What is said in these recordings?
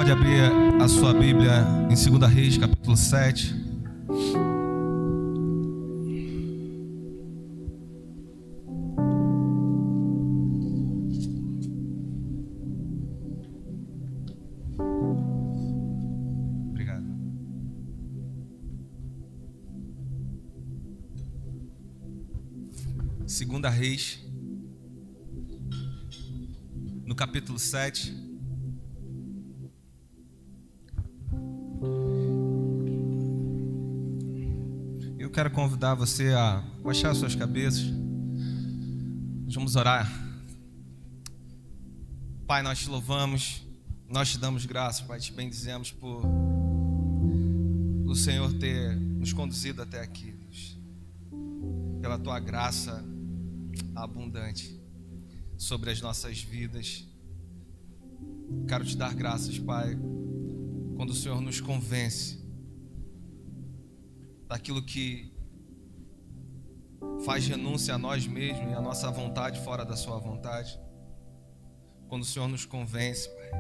Pode abrir a sua Bíblia em 2 Reis, capítulo 7. Obrigado. Segunda Reis, no capítulo 7. Eu quero convidar você a baixar as suas cabeças. Nós vamos orar. Pai, nós te louvamos, nós te damos graças, Pai, te bendizemos por o Senhor ter nos conduzido até aqui, Deus, pela tua graça abundante sobre as nossas vidas. Quero te dar graças, Pai, quando o Senhor nos convence daquilo que faz renúncia a nós mesmos e a nossa vontade fora da sua vontade. Quando o Senhor nos convence, Pai,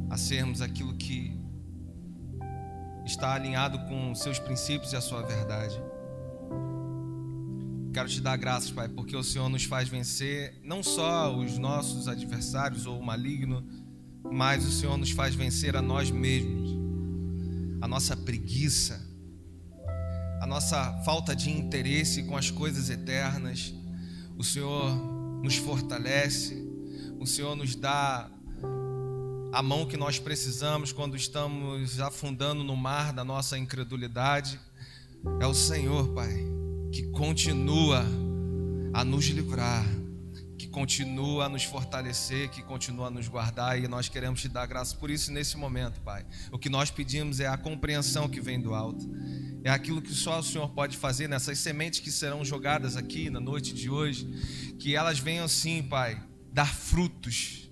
a sermos aquilo que está alinhado com os seus princípios e a sua verdade. Quero te dar graças, Pai, porque o Senhor nos faz vencer não só os nossos adversários ou o maligno, mas o Senhor nos faz vencer a nós mesmos, a nossa preguiça, a nossa falta de interesse com as coisas eternas. O Senhor nos fortalece, o Senhor nos dá a mão que nós precisamos quando estamos afundando no mar da nossa incredulidade. É o Senhor, Pai, que continua a nos livrar, que continua a nos fortalecer, que continua a nos guardar, e nós queremos te dar graças por isso nesse momento, Pai. O que nós pedimos é a compreensão que vem do alto, é aquilo que só o Senhor pode fazer nessas sementes que serão jogadas aqui na noite de hoje, que elas venham sim, Pai, dar frutos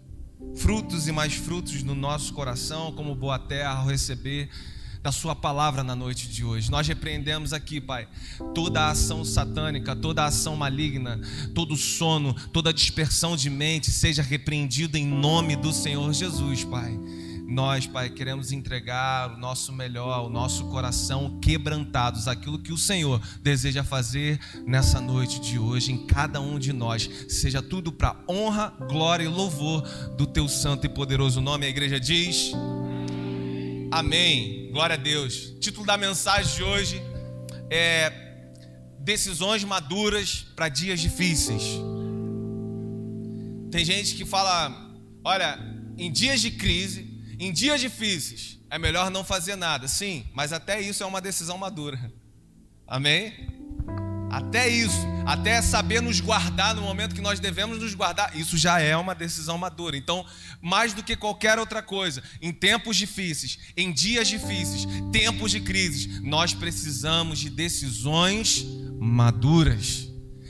e mais frutos no nosso coração, como boa terra ao receber da sua palavra na noite de hoje. Nós repreendemos aqui, Pai, toda a ação satânica, toda a ação maligna, todo sono, toda dispersão de mente seja repreendido em nome do Senhor Jesus, Pai. Nós, Pai, queremos entregar o nosso melhor, o nosso coração quebrantados, aquilo que o Senhor deseja fazer nessa noite de hoje em cada um de nós. Seja tudo para honra, glória e louvor do teu santo e poderoso nome. A igreja diz: amém. Glória a Deus. O título da mensagem de hoje é Decisões maduras para dias difíceis. Tem gente que fala: olha, em dias de crise, em dias difíceis, é melhor não fazer nada. Sim, mas até isso é uma decisão madura. Amém? Até isso, até saber nos guardar no momento que nós devemos nos guardar, isso já é uma decisão madura. Então, mais do que qualquer outra coisa, em tempos difíceis, em dias difíceis, tempos de crises, nós precisamos de decisões maduras,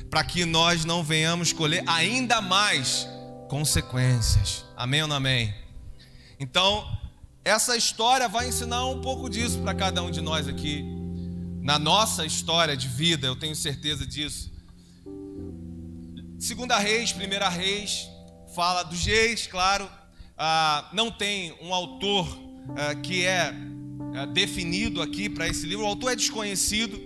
para que nós não venhamos colher ainda mais consequências. Amém ou não amém? Então, essa história vai ensinar um pouco disso para cada um de nós aqui. Na nossa história de vida, eu tenho certeza disso. 2 Reis, 1 Reis, fala dos reis, claro. Não tem um autor que é definido aqui para esse livro. O autor é desconhecido.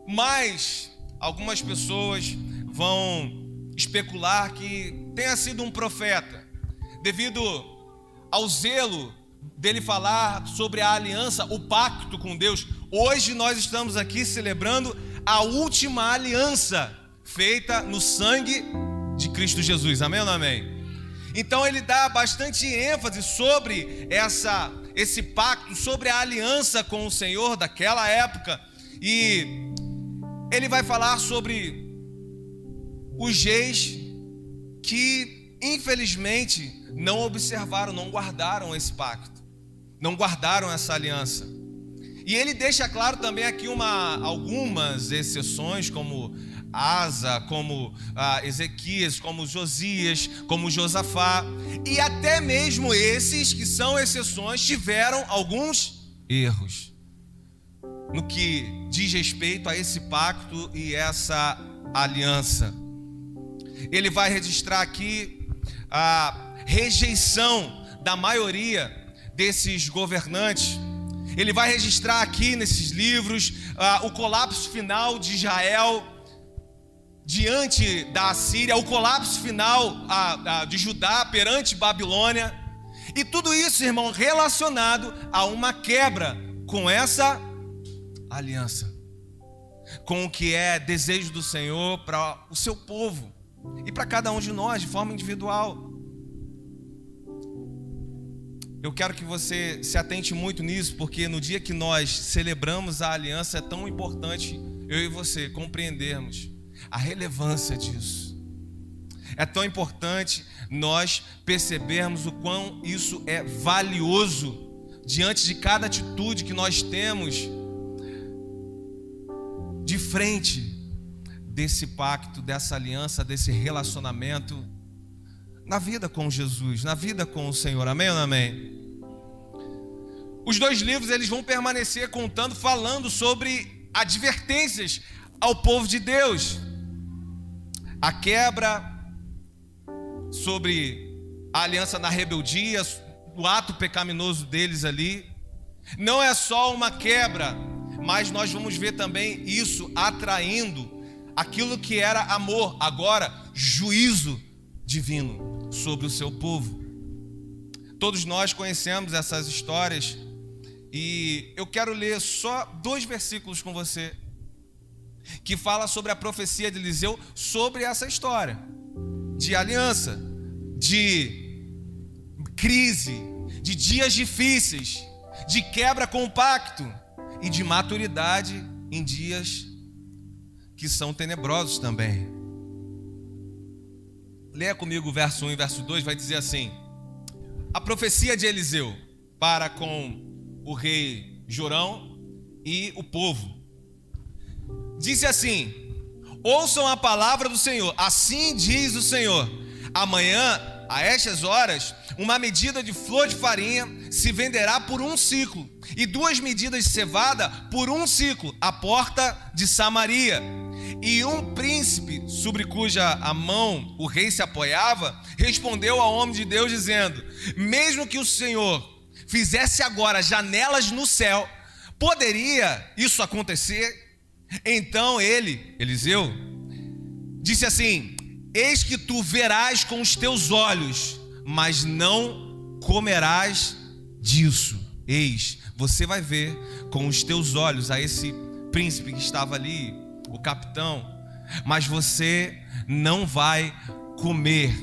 Mas algumas pessoas vão especular que tenha sido um profeta, devido ao zelo dele falar sobre a aliança, o pacto com Deus. Hoje nós estamos aqui celebrando a última aliança feita no sangue de Cristo Jesus. Amém ou não amém? Então ele dá bastante ênfase sobre esse pacto, sobre a aliança com o Senhor daquela época. E ele vai falar sobre os reis que infelizmente não observaram, não guardaram esse pacto, não guardaram essa aliança. E ele deixa claro também aqui algumas exceções, como Asa, como Ezequias, como Josias, como Josafá. E até mesmo esses que são exceções tiveram alguns erros no que diz respeito a esse pacto e essa aliança. Ele vai registrar aqui rejeição da maioria desses governantes. Ele vai registrar aqui nesses livros o colapso final de Israel diante da Assíria, o colapso final de Judá perante Babilônia. E tudo isso, irmão, relacionado a uma quebra com essa aliança, com o que é desejo do Senhor para o seu povo e para cada um de nós de forma individual. Eu quero que você se atente muito nisso, porque no dia que nós celebramos a aliança é tão importante eu e você compreendermos a relevância disso. É tão importante nós percebermos o quão isso é valioso diante de cada atitude que nós temos de frente desse pacto, dessa aliança, desse relacionamento na vida com Jesus, na vida com o Senhor. Amém ou não amém? Os dois livros eles vão permanecer contando, falando sobre advertências ao povo de Deus. A quebra, sobre a aliança na rebeldia, o ato pecaminoso deles ali. Não é só uma quebra, mas nós vamos ver também isso atraindo aquilo que era amor, agora juízo divino sobre o seu povo. Todos nós conhecemos essas histórias e eu quero ler só 2 versículos com você que fala sobre a profecia de Eliseu sobre essa história de aliança, de crise, de dias difíceis, de quebra com o pacto e de maturidade em dias que são tenebrosos também. Leia comigo o verso 1 e verso 2, vai dizer assim: a profecia de Eliseu para com o rei Jorão e o povo. Disse assim: ouçam a palavra do Senhor, assim diz o Senhor: amanhã, a estas horas, uma medida de flor de farinha se venderá por 1 siclo, e 2 medidas de cevada por 1 siclo, à porta de Samaria. E um príncipe, sobre cuja a mão o rei se apoiava, respondeu ao homem de Deus, dizendo: mesmo que o Senhor fizesse agora janelas no céu, poderia isso acontecer? Então ele, Eliseu, disse assim: eis que tu verás com os teus olhos, mas não comerás disso. Eis, você vai ver com os teus olhos a esse príncipe que estava ali, o capitão, mas você não vai comer.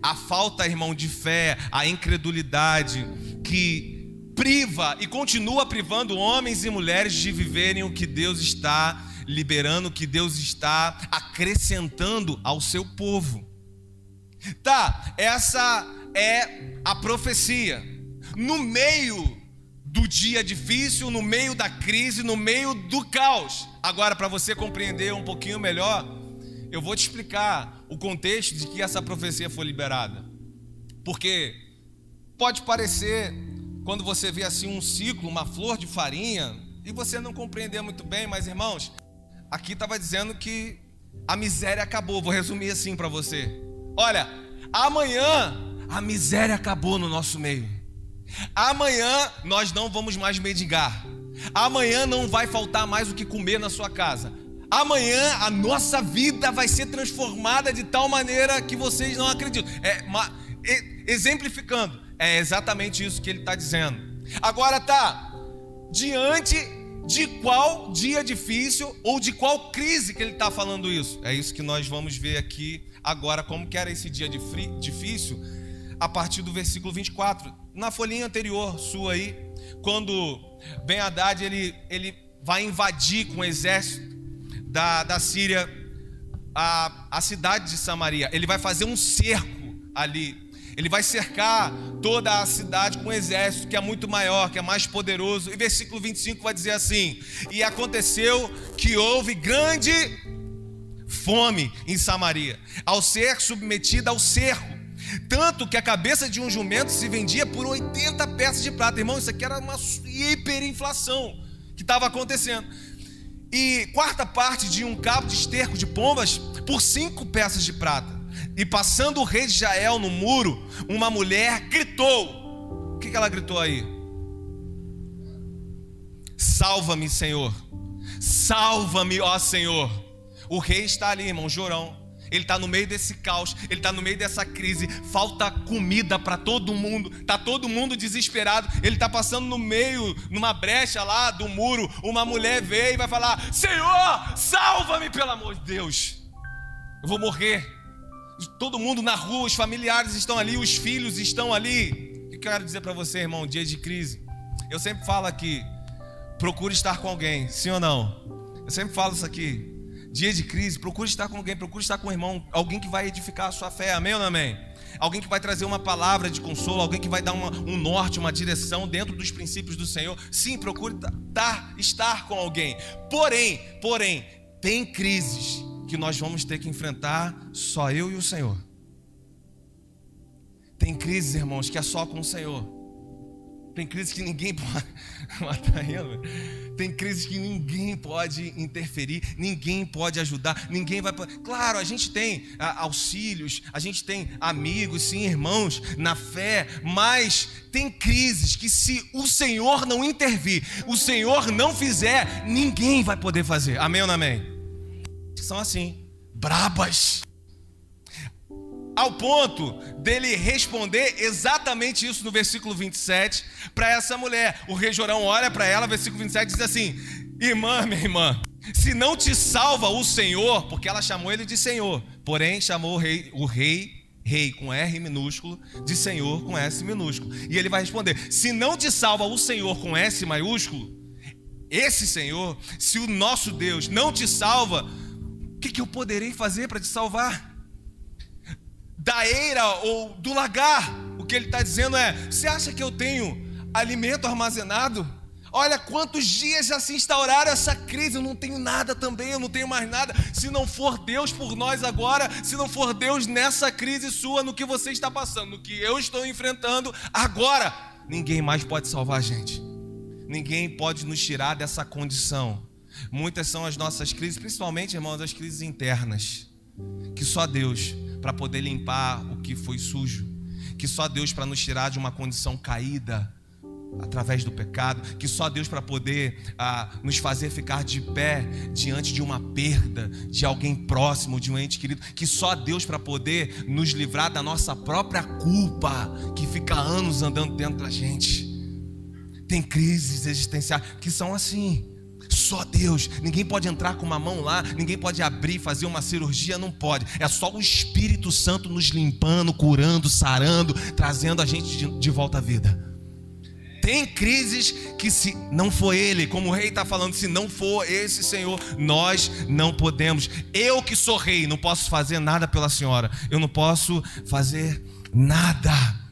A falta, irmão, de fé, a incredulidade que priva e continua privando homens e mulheres de viverem o que Deus está liberando, o que Deus está acrescentando ao seu povo. Tá, essa é a profecia. No meio do dia difícil, no meio da crise, no meio do caos. Agora, para você compreender um pouquinho melhor, eu vou te explicar o contexto de que essa profecia foi liberada. Porque pode parecer, quando você vê assim um ciclo, uma flor de farinha, e você não compreender muito bem, mas irmãos, aqui estava dizendo que a miséria acabou. Vou resumir assim para você: olha, amanhã a miséria acabou no nosso meio. Amanhã nós não vamos mais mendigar. Amanhã não vai faltar mais o que comer na sua casa. Amanhã a nossa vida vai ser transformada de tal maneira que vocês não acreditam. Exemplificando, é exatamente isso que ele está dizendo. Agora tá, diante de qual dia difícil ou de qual crise que ele está falando isso? É isso que nós vamos ver aqui agora, como que era esse dia difícil, a partir do versículo 24. Na folhinha anterior sua aí, quando Ben-Hadad ele vai invadir com o exército da Síria a cidade de Samaria. Ele vai fazer um cerco ali. Ele vai cercar toda a cidade com um exército que é muito maior, que é mais poderoso. E versículo 25 vai dizer assim: e aconteceu que houve grande fome em Samaria, ao ser submetida ao cerco, tanto que a cabeça de um jumento se vendia por 80 peças de prata. Irmão, isso aqui era uma hiperinflação que estava acontecendo. E 1/4 parte de um cabo de esterco de pombas por 5 peças de prata. E passando o rei de Israel no muro, uma mulher gritou. O que ela gritou aí? Salva-me, Senhor. Salva-me, ó Senhor. O rei está ali, irmão, Jorão. Ele está no meio desse caos, ele está no meio dessa crise, falta comida para todo mundo, está todo mundo desesperado, ele está passando no meio, numa brecha lá do muro, uma mulher veio e vai falar: Senhor, salva-me, pelo amor de Deus, eu vou morrer. Todo mundo na rua, os familiares estão ali, os filhos estão ali. O que eu quero dizer para você, irmão, dia de crise, eu sempre falo aqui, procure estar com alguém, sim ou não? Eu sempre falo isso aqui. Dia de crise, procure estar com alguém, procure estar com um irmão, alguém que vai edificar a sua fé, amém ou não amém? Alguém que vai trazer uma palavra de consolo, alguém que vai dar um norte, uma direção dentro dos princípios do Senhor. Sim, procure estar com alguém. Porém, tem crises que nós vamos ter que enfrentar só eu e o Senhor. Tem crises, irmãos, que é só com o Senhor. Tem crises que ninguém pode... Tem crises que ninguém pode interferir, ninguém pode ajudar, ninguém vai... Claro, a gente tem auxílios, a gente tem amigos, sim, irmãos, na fé, mas tem crises que se o Senhor não intervir, o Senhor não fizer, ninguém vai poder fazer. Amém ou não amém? São assim, brabas. Ao ponto dele responder exatamente isso no versículo 27 para essa mulher. O rei Jorão olha para ela, versículo 27, diz assim: irmã, minha irmã, se não te salva o Senhor, porque ela chamou ele de Senhor, porém chamou o rei com R minúsculo, de Senhor com S minúsculo. E ele vai responder: se não te salva o Senhor com S maiúsculo, esse Senhor, se o nosso Deus não te salva, o que eu poderei fazer para te salvar? Da eira ou do lagar. O que ele está dizendo é: você acha que eu tenho alimento armazenado? Olha quantos dias já se instauraram essa crise, eu não tenho nada também, eu não tenho mais nada. Se não for Deus por nós agora, se não for Deus nessa crise sua, no que você está passando, no que eu estou enfrentando agora, ninguém mais pode salvar a gente. Ninguém pode nos tirar dessa condição. Muitas são as nossas crises, principalmente, irmãos, as crises internas, que só Deus para poder limpar o que foi sujo, que só Deus para nos tirar de uma condição caída através do pecado, que só Deus para poder nos fazer ficar de pé diante de uma perda de alguém próximo, de um ente querido, que só Deus para poder nos livrar da nossa própria culpa que fica anos andando dentro da gente. Tem crises existenciais que são assim. Só Deus, ninguém pode entrar com uma mão lá, ninguém pode abrir, fazer uma cirurgia, não pode. É só o Espírito Santo nos limpando, curando, sarando, trazendo a gente de volta à vida. Tem crises que se não for Ele, como o rei está falando, se não for esse Senhor, nós não podemos. Eu que sou rei, não posso fazer nada pela senhora, eu não posso fazer nada.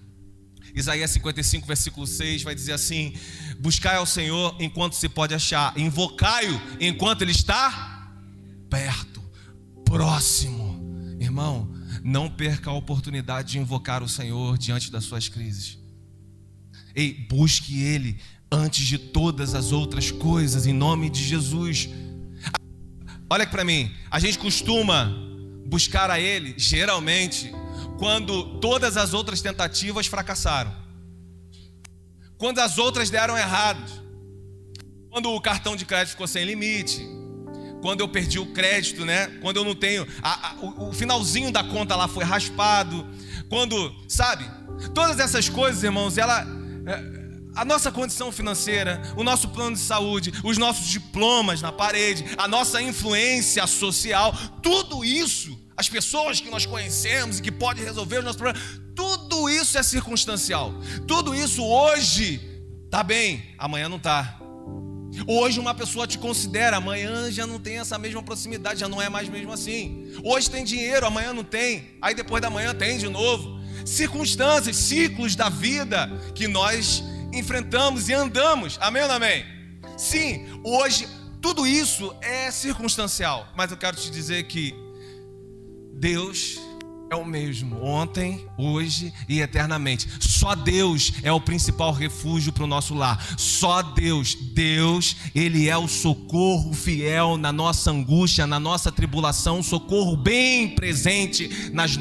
Isaías 55, versículo 6 vai dizer assim: buscai ao Senhor enquanto se pode achar, invocai-o enquanto Ele está perto, próximo. Irmão, não perca a oportunidade de invocar o Senhor diante das suas crises. Ei, busque Ele antes de todas as outras coisas, em nome de Jesus. Olha aqui para mim, a gente costuma buscar a Ele, geralmente, quando todas as outras tentativas fracassaram, quando as outras deram errado, quando o cartão de crédito ficou sem limite, quando eu perdi o crédito, né? Quando eu não tenho, o finalzinho da conta lá foi raspado, quando, sabe, todas essas coisas, irmãos, a nossa condição financeira, o nosso plano de saúde, os nossos diplomas na parede, a nossa influência social, tudo isso, as pessoas que nós conhecemos e que podem resolver os nossos problemas, tudo isso é circunstancial. Tudo isso hoje está bem, amanhã não está. Hoje uma pessoa te considera, amanhã já não tem essa mesma proximidade, já não é mais mesmo assim. Hoje tem dinheiro, amanhã não tem, aí depois da manhã tem de novo. Circunstâncias, ciclos da vida que nós enfrentamos e andamos, amém ou não amém? Sim, hoje tudo isso é circunstancial, mas eu quero te dizer que Deus é o mesmo, ontem, hoje e eternamente. Só Deus é o principal refúgio para o nosso lar. Só Deus. Deus, Ele é o socorro fiel na nossa angústia, na nossa tribulação, um socorro bem presente nos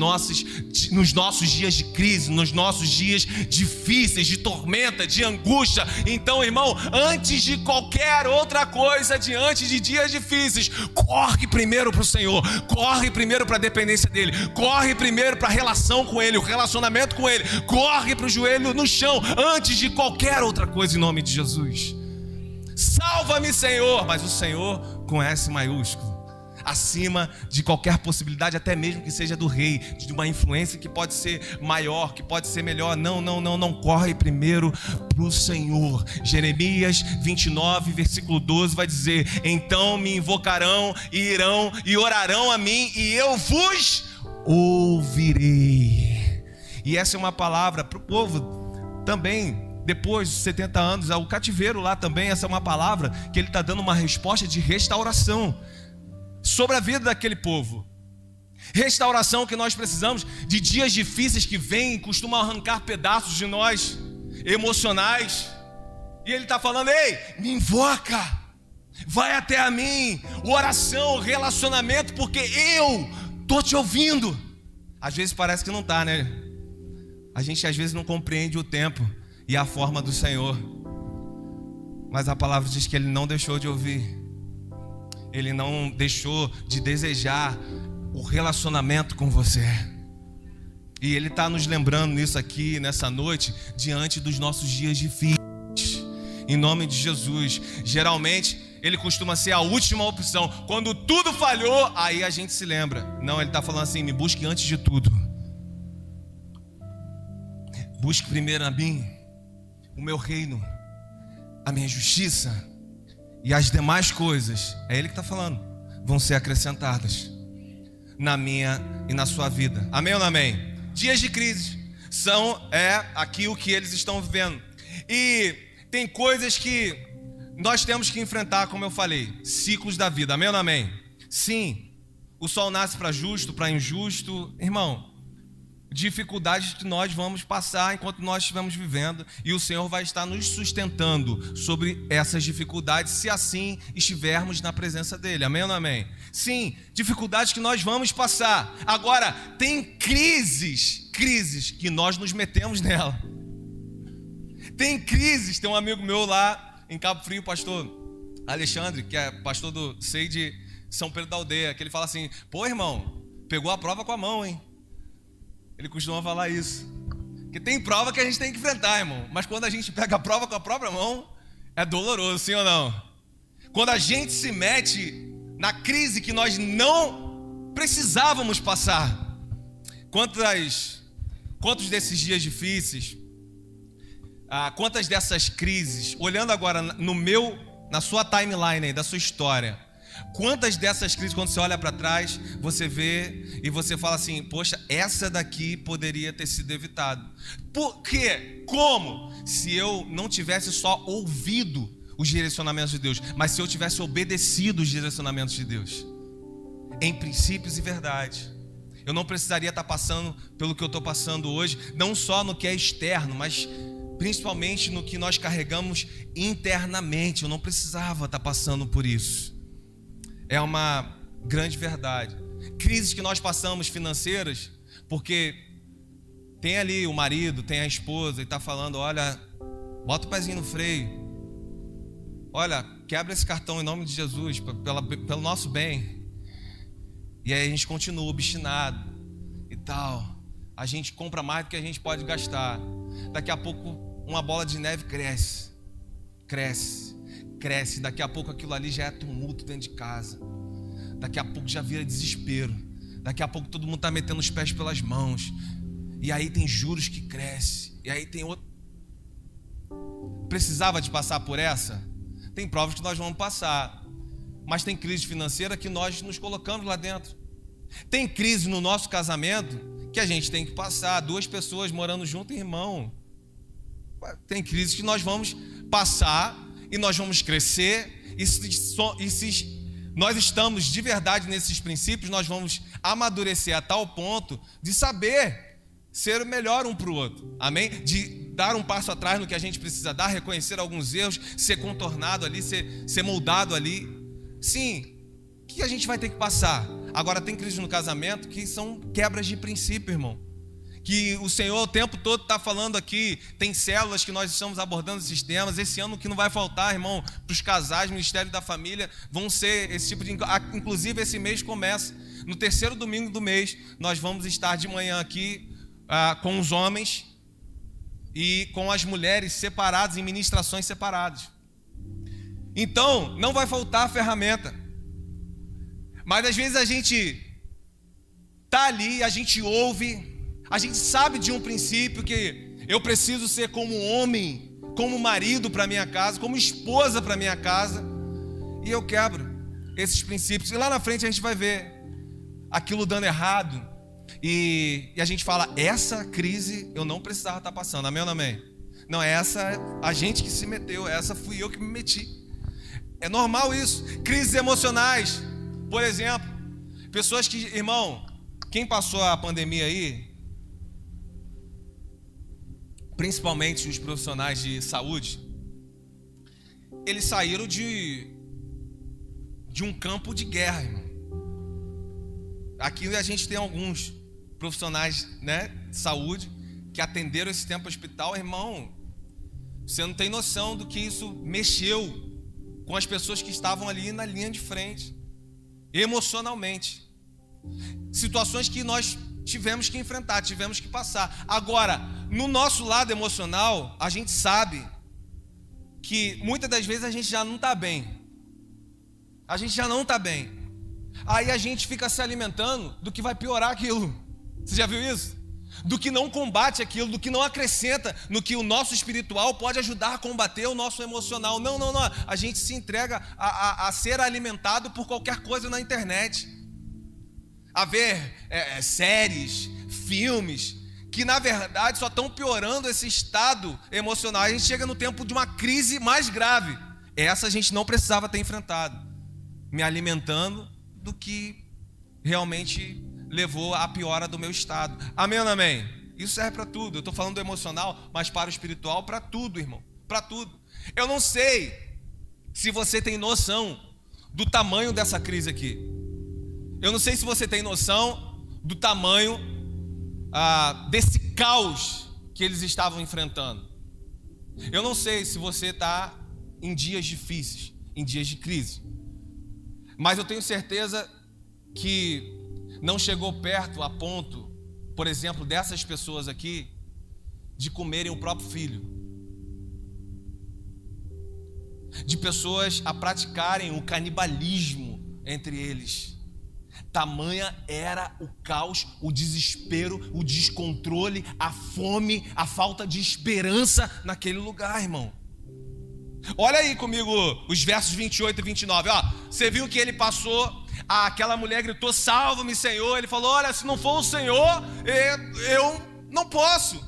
nossos dias de crise, nos nossos dias difíceis, de tormenta, de angústia. Então, irmão, antes de qualquer outra coisa, diante de dias difíceis, corre primeiro para o Senhor, corre primeiro para a dependência dEle, corre primeiro para a relação com Ele, o relacionamento com Ele, corre para o joelho no chão, antes de qualquer outra coisa, em nome de Jesus. Salva-me, Senhor, mas o Senhor com S maiúsculo, acima de qualquer possibilidade, até mesmo que seja do rei, de uma influência que pode ser maior, que pode ser melhor. Não, corre primeiro para o Senhor. Jeremias 29, versículo 12 vai dizer: então me invocarão e irão e orarão a mim, e eu vos ouvirei. E essa é uma palavra para o povo também. Depois de 70 anos, o cativeiro lá também, essa é uma palavra que ele está dando uma resposta de restauração sobre a vida daquele povo. Restauração que nós precisamos de dias difíceis que vêm e costumam arrancar pedaços de nós, emocionais. E ele está falando: ei, me invoca, vai até a mim, oração, relacionamento, porque eu estou te ouvindo. Às vezes parece que não está, né? A gente às vezes não compreende o tempo e a forma do Senhor, mas a palavra diz que Ele não deixou de ouvir. Ele não deixou de desejar o relacionamento com você. E Ele está nos lembrando nisso aqui, nessa noite, diante dos nossos dias difíceis. Em nome de Jesus. Geralmente, Ele costuma ser a última opção. Quando tudo falhou, aí a gente se lembra. Não, Ele está falando assim: me busque antes de tudo. Busque primeiro a mim, o meu reino, a minha justiça, e as demais coisas, é Ele que está falando, vão ser acrescentadas na minha e na sua vida. Amém ou não amém? Dias de crise é aqui o que eles estão vivendo. E tem coisas que nós temos que enfrentar, como eu falei, ciclos da vida. Amém ou não amém? Sim, o sol nasce para justo, para injusto. Irmão, dificuldades que nós vamos passar enquanto nós estivermos vivendo, e o Senhor vai estar nos sustentando sobre essas dificuldades, se assim estivermos na presença dEle. Amém ou não amém? Sim, dificuldades que nós vamos passar. Agora, tem crises que nós nos metemos nela. Tem crises. Tem um amigo meu lá em Cabo Frio, pastor Alexandre, que é pastor do SEI de São Pedro da Aldeia, que ele fala assim: pô, irmão, pegou a prova com a mão, hein? Ele costuma falar isso. Porque tem prova que a gente tem que enfrentar, irmão. Mas quando a gente pega a prova com a própria mão, é doloroso, sim ou não? Quando a gente se mete na crise que nós não precisávamos passar. Quantos desses dias difíceis, quantas dessas crises, olhando agora na sua timeline aí, da sua história, quantas dessas crises, quando você olha para trás, você vê e você fala assim: poxa, essa daqui poderia ter sido evitada. Por quê? Como? Se eu não tivesse só ouvido os direcionamentos de Deus, mas se eu tivesse obedecido os direcionamentos de Deus, em princípios e verdade, eu não precisaria estar passando pelo que eu estou passando hoje, não só no que é externo, mas principalmente no que nós carregamos internamente. Eu não precisava estar passando por isso. É uma grande verdade. Crises que nós passamos financeiras, porque tem ali o marido, tem a esposa, e está falando: olha, bota o pezinho no freio, olha, quebra esse cartão em nome de Jesus, pelo nosso bem. E aí a gente continua obstinado e tal. A gente compra mais do que a gente pode gastar. Daqui a pouco uma bola de neve cresce. Daqui a pouco aquilo ali já é tumulto dentro de casa. Daqui a pouco já vira desespero. Daqui a pouco todo mundo está metendo os pés pelas mãos. E aí tem juros que crescem. E aí tem outro. Precisava de passar por essa? Tem provas que nós vamos passar. Mas tem crise financeira que nós nos colocamos lá dentro. Tem crise no nosso casamento que a gente tem que passar. 2 pessoas morando junto, irmão. Tem crise que nós vamos passar e nós vamos crescer e se nós estamos de verdade nesses princípios, nós vamos amadurecer a tal ponto de saber ser melhor um para o outro, amém? De dar um passo atrás no que a gente precisa dar, reconhecer alguns erros, ser contornado ali, ser moldado ali. Sim, o que a gente vai ter que passar? Agora tem crises no casamento que são quebras de princípio, irmão. Que o Senhor o tempo todo está falando aqui, tem células que nós estamos abordando esses temas. Esse ano que não vai faltar, irmão, para os casais, Ministério da Família, vão ser esse tipo de... Inclusive esse mês começa, no terceiro domingo do mês, nós vamos estar de manhã aqui com os homens e com as mulheres separadas, em ministrações separadas. Então, não vai faltar ferramenta. Mas às vezes a gente está ali, a gente ouve... A gente sabe de um princípio que eu preciso ser como homem, como marido para minha casa, como esposa para minha casa, e eu quebro esses princípios. E lá na frente a gente vai ver aquilo dando errado, e a gente fala, essa crise eu não precisava estar passando, amém ou não amém? Não, essa a gente que se meteu, essa fui eu que me meti. É normal isso. Crises emocionais, por exemplo, pessoas que, irmão, quem passou a pandemia aí, principalmente os profissionais de saúde, eles saíram de um campo de guerra, irmão. Aqui a gente tem alguns profissionais, né, de saúde que atenderam esse tempo hospital, irmão. Você não tem noção do que isso mexeu com as pessoas que estavam ali na linha de frente, emocionalmente. Situações que nós tivemos que enfrentar, tivemos que passar. Agora, no nosso lado emocional, a gente sabe que muitas das vezes a gente já não está bem. A gente já não está bem. Aí a gente fica se alimentando do que vai piorar aquilo. Você já viu isso? Do que não combate aquilo, do que não acrescenta no que o nosso espiritual pode ajudar a combater o nosso emocional. Não. A gente se entrega a ser alimentado por qualquer coisa na internet. A ver séries, filmes, que na verdade só estão piorando esse estado emocional. A gente chega no tempo de uma crise mais grave. Essa a gente não precisava ter enfrentado, me alimentando do que realmente levou à piora do meu estado. Amém ou não amém? Isso serve para tudo. Eu estou falando do emocional, mas para o espiritual, para tudo, irmão, para tudo. Eu não sei se você tem noção do tamanho dessa crise aqui. Eu não sei se você tem noção do tamanho desse caos que eles estavam enfrentando. Eu não sei se você está em dias difíceis, em dias de crise, mas eu tenho certeza que não chegou perto a ponto, por exemplo, dessas pessoas aqui, de comerem o próprio filho, de pessoas a praticarem o canibalismo entre eles. Tamanha era o caos, o desespero, o descontrole, a fome, a falta de esperança naquele lugar, irmão. Olha aí comigo os versos 28 e 29. Você viu que ele passou, aquela mulher gritou, salva-me, Senhor. Ele falou, olha, se não for o Senhor, eu não posso.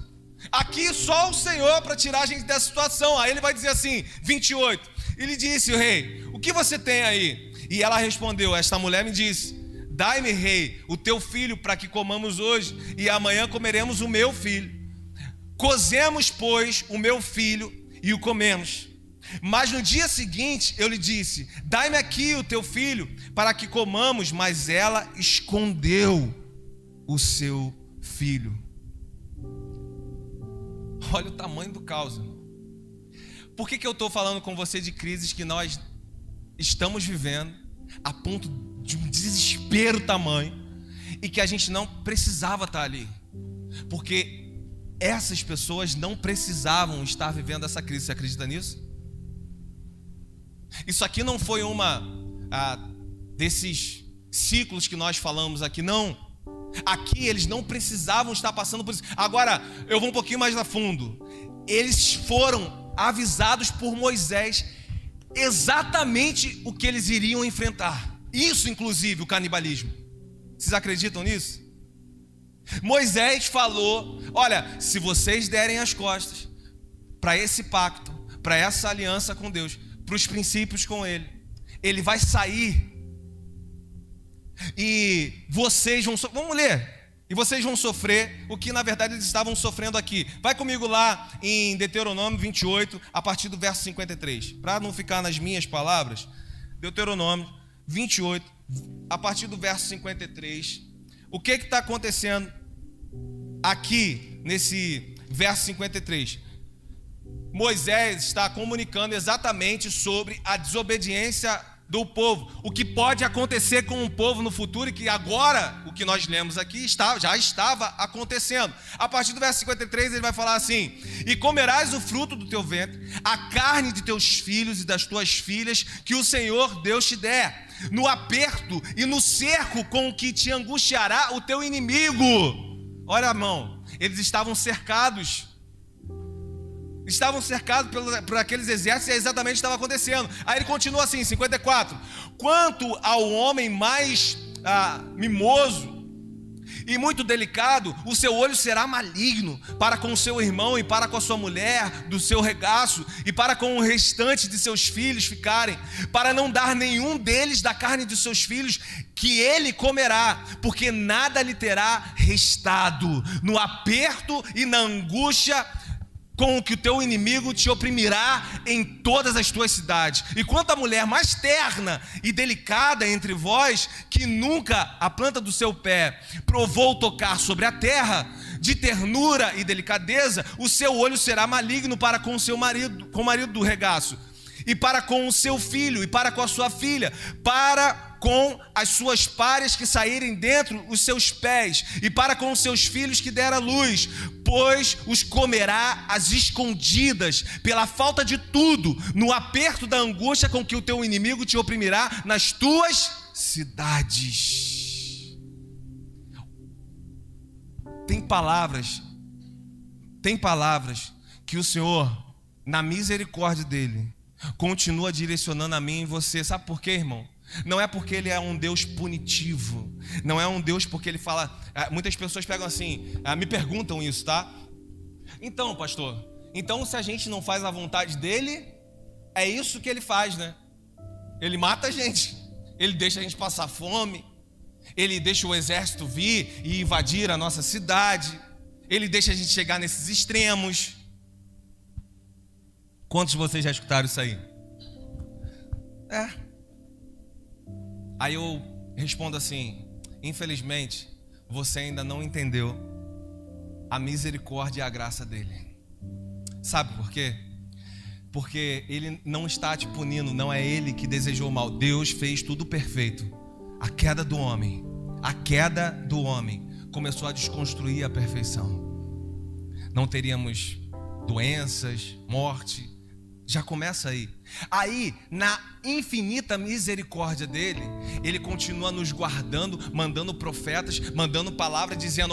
Aqui só o Senhor para tirar a gente dessa situação. Aí ele vai dizer assim, 28. Ele disse, o rei, o que você tem aí? E ela respondeu, esta mulher me disse, dai-me, rei, o teu filho para que comamos hoje, e amanhã comeremos o meu filho. Cozemos, pois, o meu filho e o comemos. Mas no dia seguinte eu lhe disse, dai-me aqui o teu filho para que comamos, mas ela escondeu o seu filho. Olha o tamanho do caos, irmão. Por que eu estou falando com você de crises que nós estamos vivendo a ponto de um desespero tamanho e que a gente não precisava estar ali? Porque essas pessoas não precisavam estar vivendo essa crise. Você acredita nisso? Isso aqui não foi uma desses ciclos que nós falamos aqui, não. Aqui eles não precisavam estar passando por isso. Agora, eu vou um pouquinho mais a fundo. Eles foram avisados por Moisés exatamente o que eles iriam enfrentar. Isso, inclusive, o canibalismo. Vocês acreditam nisso? Moisés falou, olha, se vocês derem as costas para esse pacto, para essa aliança com Deus, para os princípios com Ele, Ele vai sair E vocês vão sofrer. Vamos ler. E vocês vão sofrer o que na verdade eles estavam sofrendo aqui. Vai comigo lá em Deuteronômio 28, a partir do verso 53. Para não ficar nas minhas palavras, Deuteronômio 28, a partir do verso 53. O que está acontecendo aqui nesse verso 53? Moisés está comunicando exatamente sobre a desobediência do povo, o que pode acontecer com o povo no futuro, e que agora, o que nós lemos aqui, já estava acontecendo. A partir do verso 53 ele vai falar assim: e comerás o fruto do teu ventre, a carne de teus filhos e das tuas filhas, que o Senhor Deus te der, no aperto e no cerco com o que te angustiará o teu inimigo. Olha a mão, eles estavam cercados por aqueles exércitos, e é exatamente o que estava acontecendo. Aí ele continua assim, 54. Quanto ao homem mais mimoso e muito delicado, o seu olho será maligno para com o seu irmão e para com a sua mulher do seu regaço, e para com o restante de seus filhos ficarem, para não dar nenhum deles da carne de seus filhos que ele comerá, porque nada lhe terá restado, no aperto e na angústia com o que o teu inimigo te oprimirá em todas as tuas cidades. E quanto à mulher mais terna e delicada entre vós, que nunca a planta do seu pé provou tocar sobre a terra, de ternura e delicadeza, o seu olho será maligno para com o seu marido, com o marido do regaço, e para com o seu filho, e para com a sua filha, para com as suas páreas que saírem dentro os seus pés, e para com os seus filhos que der à luz, pois os comerá às escondidas, pela falta de tudo, no aperto da angústia com que o teu inimigo te oprimirá nas tuas cidades. Tem palavras que o Senhor, na misericórdia dele, continua direcionando a mim e você. Sabe por quê, irmão? Não é porque ele é um Deus punitivo, não é um Deus porque ele fala. Muitas pessoas pegam assim, me perguntam isso, tá? Então, pastor, então se a gente não faz a vontade dele, é isso que ele faz, né? Ele mata a gente, ele deixa a gente passar fome, ele deixa o exército vir e invadir a nossa cidade, ele deixa a gente chegar nesses extremos. Quantos de vocês já escutaram isso aí? Aí eu respondo assim: infelizmente, você ainda não entendeu a misericórdia e a graça dele. Sabe por quê? Porque ele não está te punindo, não é ele que desejou o mal. Deus fez tudo perfeito. A queda do homem começou a desconstruir a perfeição. Não teríamos doenças, morte. Já começa aí. Aí, na infinita misericórdia dele, ele continua nos guardando, mandando profetas, mandando palavras dizendo,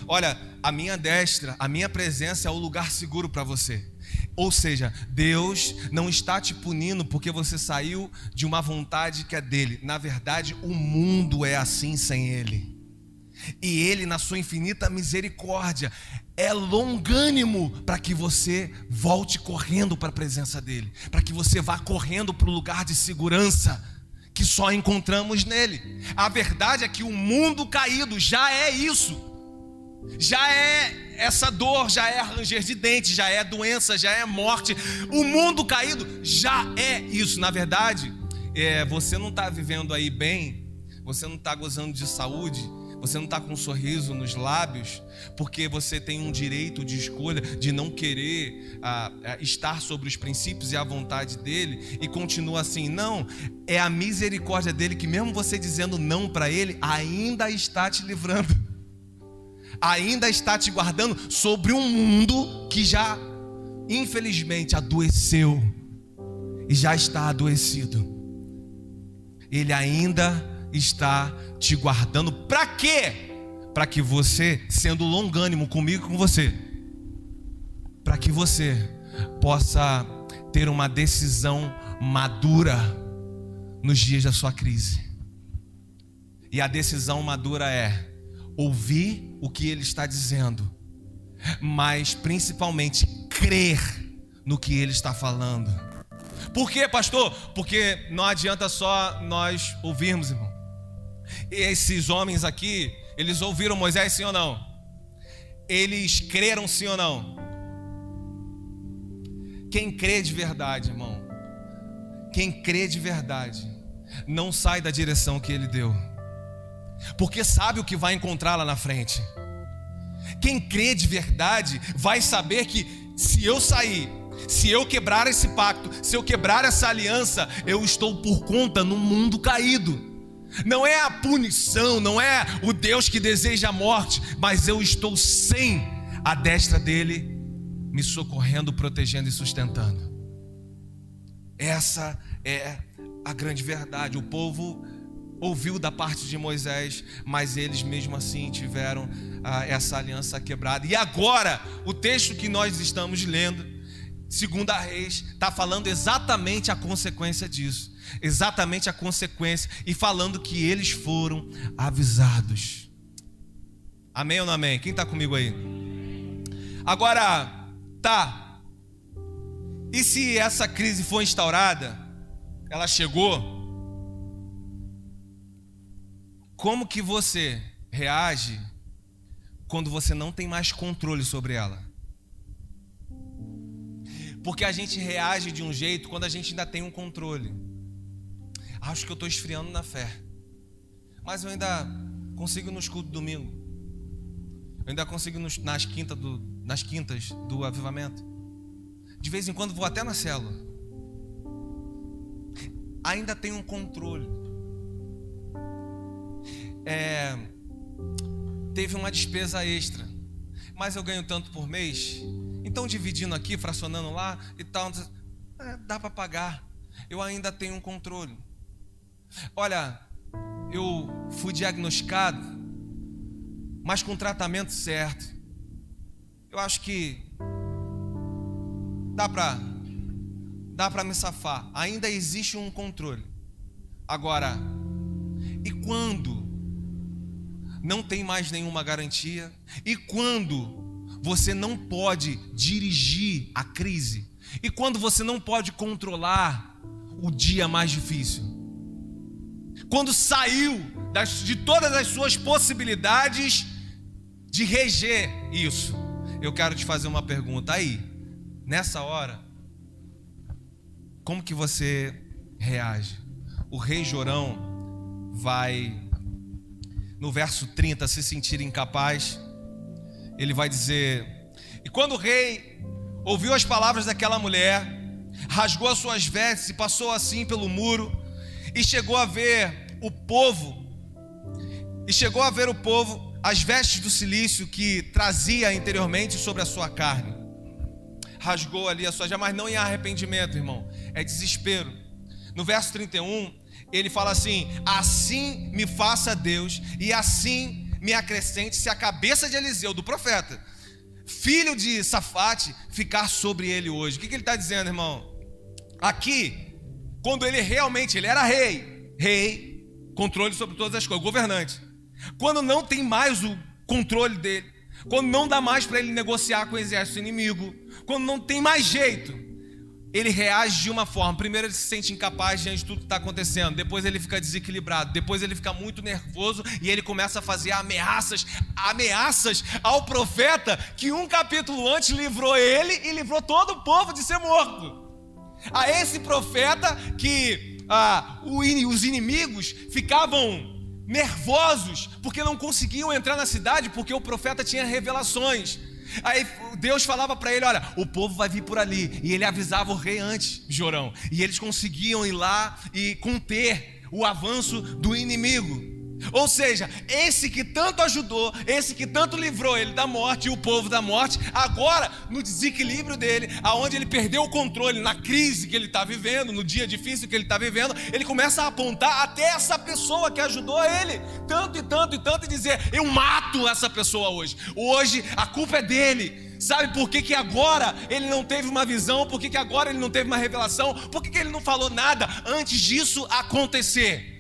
olha, a minha destra, a minha presença é o lugar seguro para você. Ou seja, Deus não está te punindo porque você saiu de uma vontade que é dele. Na verdade, o mundo é assim sem ele. E ele, na sua infinita misericórdia, é longânimo para que você volte correndo para a presença dele, para que você vá correndo para o lugar de segurança que só encontramos nele. A verdade é que o mundo caído já é isso, já é essa dor, já é ranger de dentes, já é doença, já é morte. O mundo caído já é isso. Na verdade, você não está vivendo aí bem, você não está gozando de saúde, você não está com um sorriso nos lábios, porque você tem um direito de escolha de não querer estar sobre os princípios e a vontade dele e continua assim. Não, é a misericórdia dele que, mesmo você dizendo não para ele, ainda está te livrando, ainda está te guardando sobre um mundo que já, infelizmente, adoeceu e já está adoecido. Ele ainda está te guardando. Para quê? Para que você, sendo longânimo comigo e com você, para que você possa ter uma decisão madura nos dias da sua crise. E a decisão madura é ouvir o que ele está dizendo, mas principalmente crer no que ele está falando. Por quê, pastor? Porque não adianta só nós ouvirmos, irmão. Esses homens aqui, eles ouviram Moisés, sim ou não? Eles creram, sim ou não? Quem crê de verdade, irmão, quem crê de verdade, não sai da direção que ele deu, porque sabe o que vai encontrar lá na frente. Quem crê de verdade vai saber que se eu sair, se eu quebrar esse pacto, se eu quebrar essa aliança, eu estou por conta num mundo caído. Não é a punição, não é o Deus que deseja a morte, mas eu estou sem a destra dele, me socorrendo, protegendo e sustentando. Essa é a grande verdade. O povo ouviu da parte de Moisés, mas eles mesmo assim tiveram essa aliança quebrada. E agora, o texto que nós estamos lendo, 2 Reis, está falando exatamente a consequência disso. Exatamente a consequência. E falando que eles foram avisados. Amém ou não amém? Quem está comigo aí? Agora, tá. E se essa crise foi instaurada, ela chegou, como que você reage quando você não tem mais controle sobre ela? Porque a gente reage de um jeito quando a gente ainda tem um controle. Acho que eu estou esfriando na fé, mas eu ainda consigo no culto domingo, eu ainda consigo nas quintas do avivamento, de vez em quando vou até na célula, ainda tenho um controle. Teve uma despesa extra, mas eu ganho tanto por mês, então dividindo aqui, fracionando lá e tal, dá para pagar. Eu ainda tenho um controle. Olha, eu fui diagnosticado, mas com tratamento certo. Eu acho que dá para me safar. Ainda existe um controle. Agora, e quando não tem mais nenhuma garantia? E quando você não pode dirigir a crise? E quando você não pode controlar o dia mais difícil? Quando saiu de todas as suas possibilidades de reger isso, eu quero te fazer uma pergunta aí, nessa hora, como que você reage? O rei Jorão vai, no verso 30, se sentir incapaz. Ele vai dizer: e quando o rei ouviu as palavras daquela mulher, rasgou as suas vestes e passou assim pelo muro, e chegou a ver o povo, as vestes do cilício que trazia anteriormente sobre a sua carne. Rasgou ali a sua, mas não em arrependimento, irmão, é desespero. No verso 31, ele fala assim: assim me faça Deus, e assim me acrescente, se a cabeça de Eliseu, do profeta, filho de Safate, ficar sobre ele hoje. O que ele está dizendo, irmão? Aqui, quando ele era rei, controle sobre todas as coisas, governante. Quando não tem mais o controle dele, quando não dá mais para ele negociar com o exército inimigo, quando não tem mais jeito, ele reage de uma forma. Primeiro ele se sente incapaz diante de tudo que está acontecendo, depois ele fica desequilibrado, depois ele fica muito nervoso e ele começa a fazer ameaças ao profeta que um capítulo antes livrou ele e livrou todo o povo de ser morto. A esse profeta que os inimigos ficavam nervosos porque não conseguiam entrar na cidade, porque o profeta tinha revelações. Aí Deus falava para ele: olha, o povo vai vir por ali. E ele avisava o rei antes, Jorão, e eles conseguiam ir lá e conter o avanço do inimigo. Ou seja, esse que tanto ajudou, esse que tanto livrou ele da morte e o povo da morte, agora no desequilíbrio dele, aonde ele perdeu o controle, na crise que ele está vivendo, no dia difícil que ele está vivendo, ele começa a apontar até essa pessoa que ajudou ele tanto e dizer: eu mato essa pessoa hoje a culpa é dele. Sabe por que agora ele não teve uma visão? Por que agora ele não teve uma revelação? Por que ele não falou nada antes disso acontecer?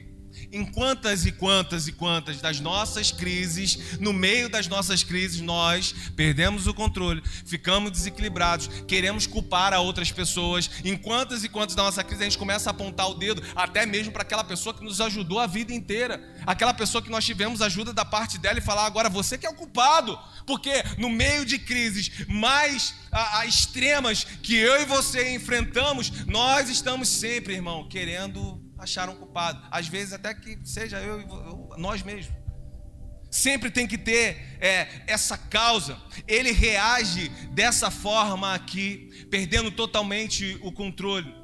em quantas e quantas e quantas das nossas crises, no meio das nossas crises, nós perdemos o controle, ficamos desequilibrados, queremos culpar a outras pessoas. Em quantas e quantas da nossa crise a gente começa a apontar o dedo, até mesmo para aquela pessoa que nos ajudou a vida inteira, aquela pessoa que nós tivemos ajuda da parte dela, e falar: agora você que é o culpado, porque no meio de crises mais extremas que eu e você enfrentamos, nós estamos sempre, irmão, querendo achar um culpado, às vezes até que seja nós mesmos. Sempre tem que ter essa causa. Ele reage dessa forma aqui, perdendo totalmente o controle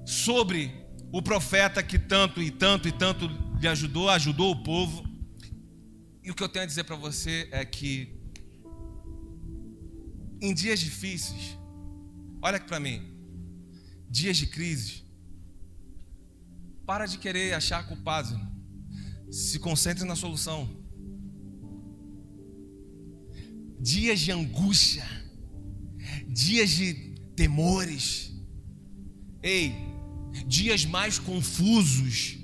sobre o profeta que tanto e tanto e tanto lhe ajudou o povo. E o que eu tenho a dizer para você é que em dias difíceis, olha aqui para mim, dias de crise, para de querer achar culpados, irmão. Se concentre na solução. Dias de angústia, dias de temores, dias mais confusos,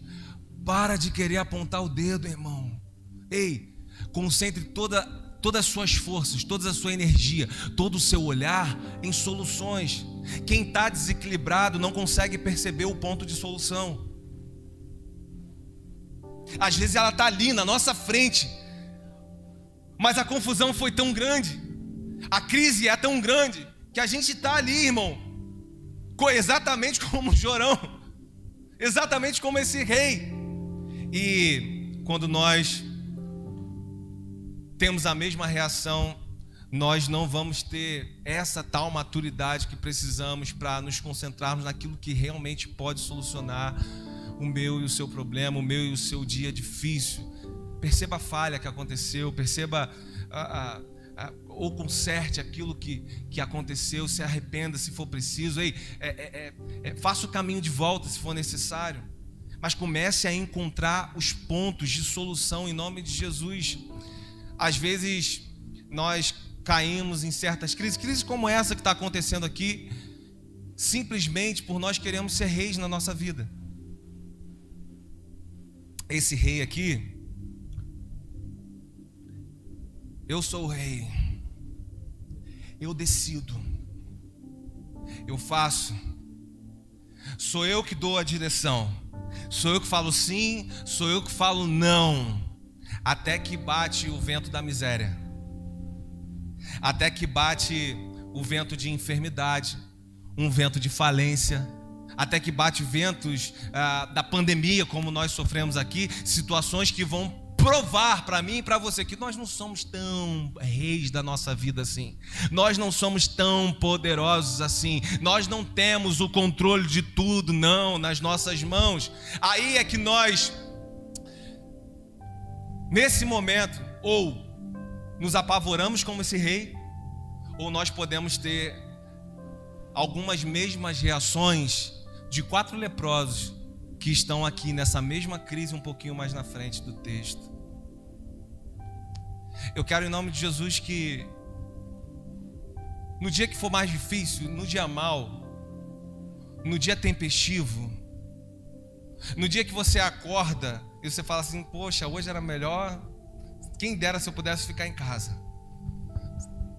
para de querer apontar o dedo, irmão. Concentre todas as suas forças, toda a sua energia, todo o seu olhar em soluções. Quem está desequilibrado não consegue perceber o ponto de solução. Às vezes ela está ali na nossa frente, mas a confusão foi tão grande, a crise é tão grande, que a gente está ali, irmão, exatamente como Jorão, exatamente como esse rei. E quando nós temos a mesma reação, nós não vamos ter essa tal maturidade que precisamos para nos concentrarmos naquilo que realmente pode solucionar o meu e o seu problema, o meu e o seu dia difícil. Perceba a falha que aconteceu, perceba ou conserte aquilo que aconteceu, se arrependa se for preciso, faça o caminho de volta se for necessário, mas comece a encontrar os pontos de solução em nome de Jesus. Às vezes nós caímos em certas crises como essa que está acontecendo aqui, simplesmente por nós queremos ser reis na nossa vida. Esse rei aqui, eu sou o rei, eu decido, eu faço, sou eu que dou a direção, sou eu que falo sim, sou eu que falo não, até que bate o vento da miséria, até que bate o vento de enfermidade, um vento de falência, até que bate ventos da pandemia, como nós sofremos aqui, situações que vão provar para mim e para você que nós não somos tão reis da nossa vida assim, nós não somos tão poderosos assim, nós não temos o controle de tudo, não, nas nossas mãos. Aí é que nós, nesse momento, ou nos apavoramos como esse rei, ou nós podemos ter algumas mesmas reações de 4 leprosos que estão aqui nessa mesma crise um pouquinho mais na frente do texto. Eu quero, em nome de Jesus, que no dia que for mais difícil, no dia mau, no dia tempestivo, no dia que você acorda e você fala assim: poxa, hoje era melhor, quem dera se eu pudesse ficar em casa,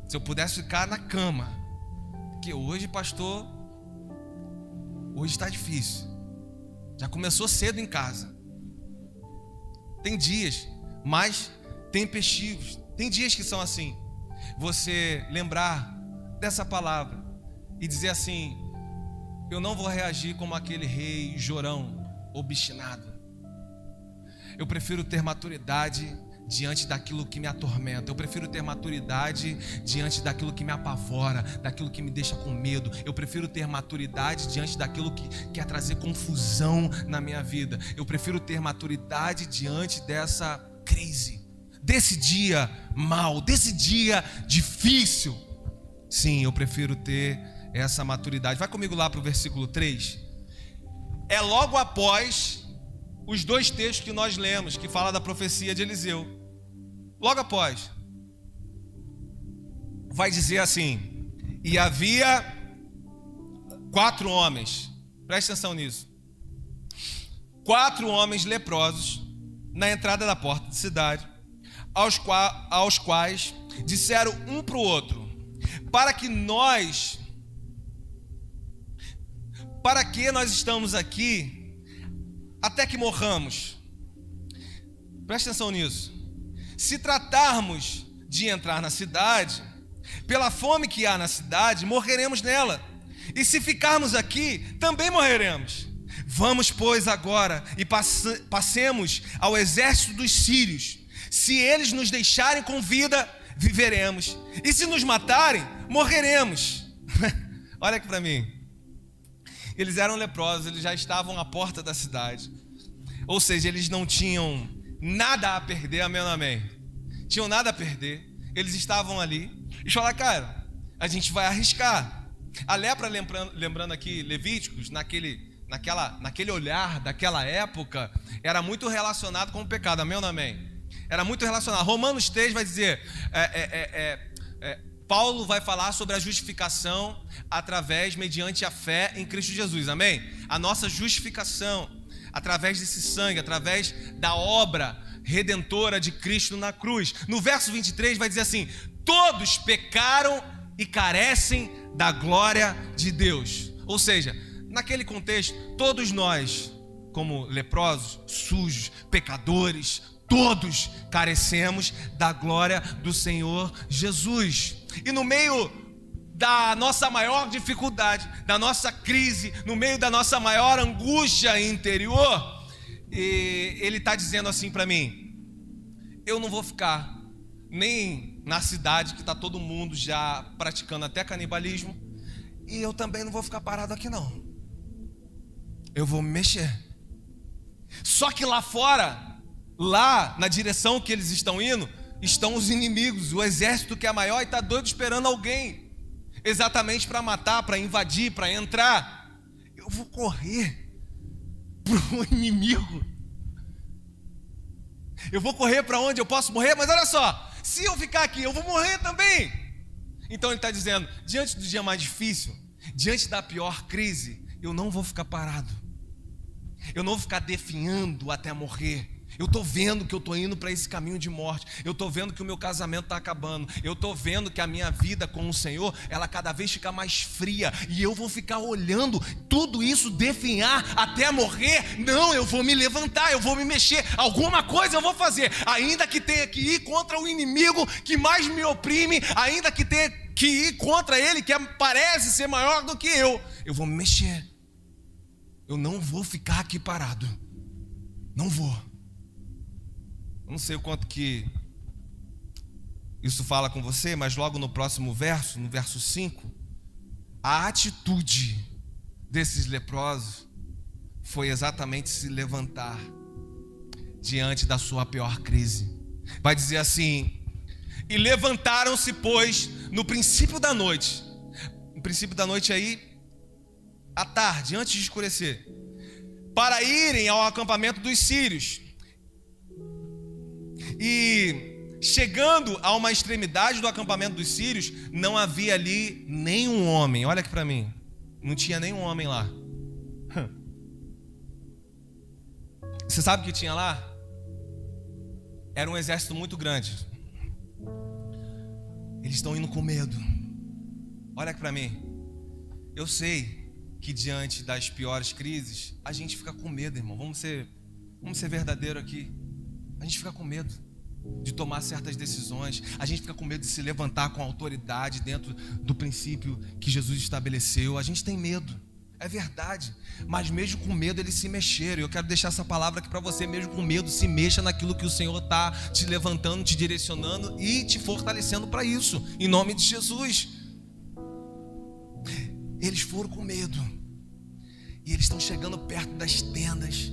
se eu pudesse ficar na cama, porque hoje, pastor, hoje está difícil, já começou cedo em casa. Tem dias mais tempestivos, tem dias que são assim. Você lembrar dessa palavra e dizer assim: eu não vou reagir como aquele rei Jorão, obstinado. Eu prefiro ter maturidade diante daquilo que me atormenta. Eu prefiro ter maturidade diante daquilo que me apavora, daquilo que me deixa com medo. Eu prefiro ter maturidade diante daquilo que quer trazer confusão na minha vida. Eu prefiro ter maturidade diante dessa crise, desse dia mau, desse dia difícil. Sim, eu prefiro ter essa maturidade. Vai comigo lá para o versículo 3. É logo após os 2 textos que nós lemos, que fala da profecia de Eliseu. Logo após, vai dizer assim: e havia 4 homens, preste atenção nisso, 4 homens leprosos na entrada da porta da cidade, aos quais disseram um para o outro: para que nós estamos aqui até que morramos? Presta atenção nisso. Se tratarmos de entrar na cidade, pela fome que há na cidade, morreremos nela. E se ficarmos aqui, também morreremos. Vamos, pois, agora e passemos ao exército dos sírios. Se eles nos deixarem com vida, viveremos. E se nos matarem, morreremos. Olha aqui para mim. Eles eram leprosos, eles já estavam à porta da cidade. Ou seja, eles não tinham nada a perder, amém ou amém? Tinham nada a perder. Eles estavam ali. E falaram: cara, a gente vai arriscar. A lepra, lembrando aqui Levíticos, naquele olhar daquela época, era muito relacionado com o pecado, amém ou não amém? Era muito relacionado. Romanos 3 vai dizer, Paulo vai falar sobre a justificação mediante a fé em Cristo Jesus, amém? A nossa justificação, através desse sangue, através da obra redentora de Cristo na cruz. No verso 23 vai dizer assim: todos pecaram e carecem da glória de Deus. Ou seja, naquele contexto, todos nós, como leprosos, sujos, pecadores, todos carecemos da glória do Senhor Jesus. E no meio da nossa maior dificuldade, da nossa crise, no meio da nossa maior angústia interior, ele está dizendo assim para mim: eu não vou ficar nem na cidade que está todo mundo já praticando até canibalismo, e eu também não vou ficar parado aqui não. Eu vou me mexer. Só que lá fora, lá na direção que eles estão indo, estão os inimigos, o exército que é maior, e está doido esperando alguém exatamente para matar, para invadir, para entrar. Eu vou correr para o inimigo. Eu vou correr para onde eu posso morrer, mas olha só, se eu ficar aqui, eu vou morrer também. Então ele está dizendo: diante do dia mais difícil, diante da pior crise, eu não vou ficar parado. Eu não vou ficar definhando até morrer. Eu estou vendo que eu estou indo para esse caminho de morte. Eu estou vendo que o meu casamento está acabando. Eu estou vendo que a minha vida com o Senhor, ela cada vez fica mais fria. E eu vou ficar olhando tudo isso definhar até morrer. Não, eu vou me levantar, eu vou me mexer. Alguma coisa eu vou fazer. Ainda que tenha que ir contra o inimigo que mais me oprime, ainda que tenha que ir contra ele que parece ser maior do que eu vou me mexer. Eu não vou ficar aqui parado. Não vou. Eu não sei o quanto que isso fala com você, mas logo no próximo verso, no verso 5, a atitude desses leprosos foi exatamente se levantar diante da sua pior crise. Vai dizer assim: e levantaram-se, pois, no princípio da noite. No princípio da noite aí, à tarde, antes de escurecer, para irem ao acampamento dos sírios. E chegando a uma extremidade do acampamento dos sírios, não havia ali nenhum homem. Olha aqui para mim, não tinha nenhum homem lá. Você sabe o que tinha lá? Era um exército muito grande. Eles estão indo com medo. Olha aqui para mim. Eu sei que diante das piores crises, a gente fica com medo, irmão. Vamos ser verdadeiro aqui. A gente fica com medo de tomar certas decisões. A gente fica com medo de se levantar com autoridade dentro do princípio que Jesus estabeleceu. A gente tem medo, é verdade. Mas mesmo com medo eles se mexeram. Eu quero deixar essa palavra aqui para você. Mesmo com medo, se mexa naquilo que o Senhor está te levantando, te direcionando e te fortalecendo para isso, em nome de Jesus. Eles foram com medo e eles estão chegando perto das tendas.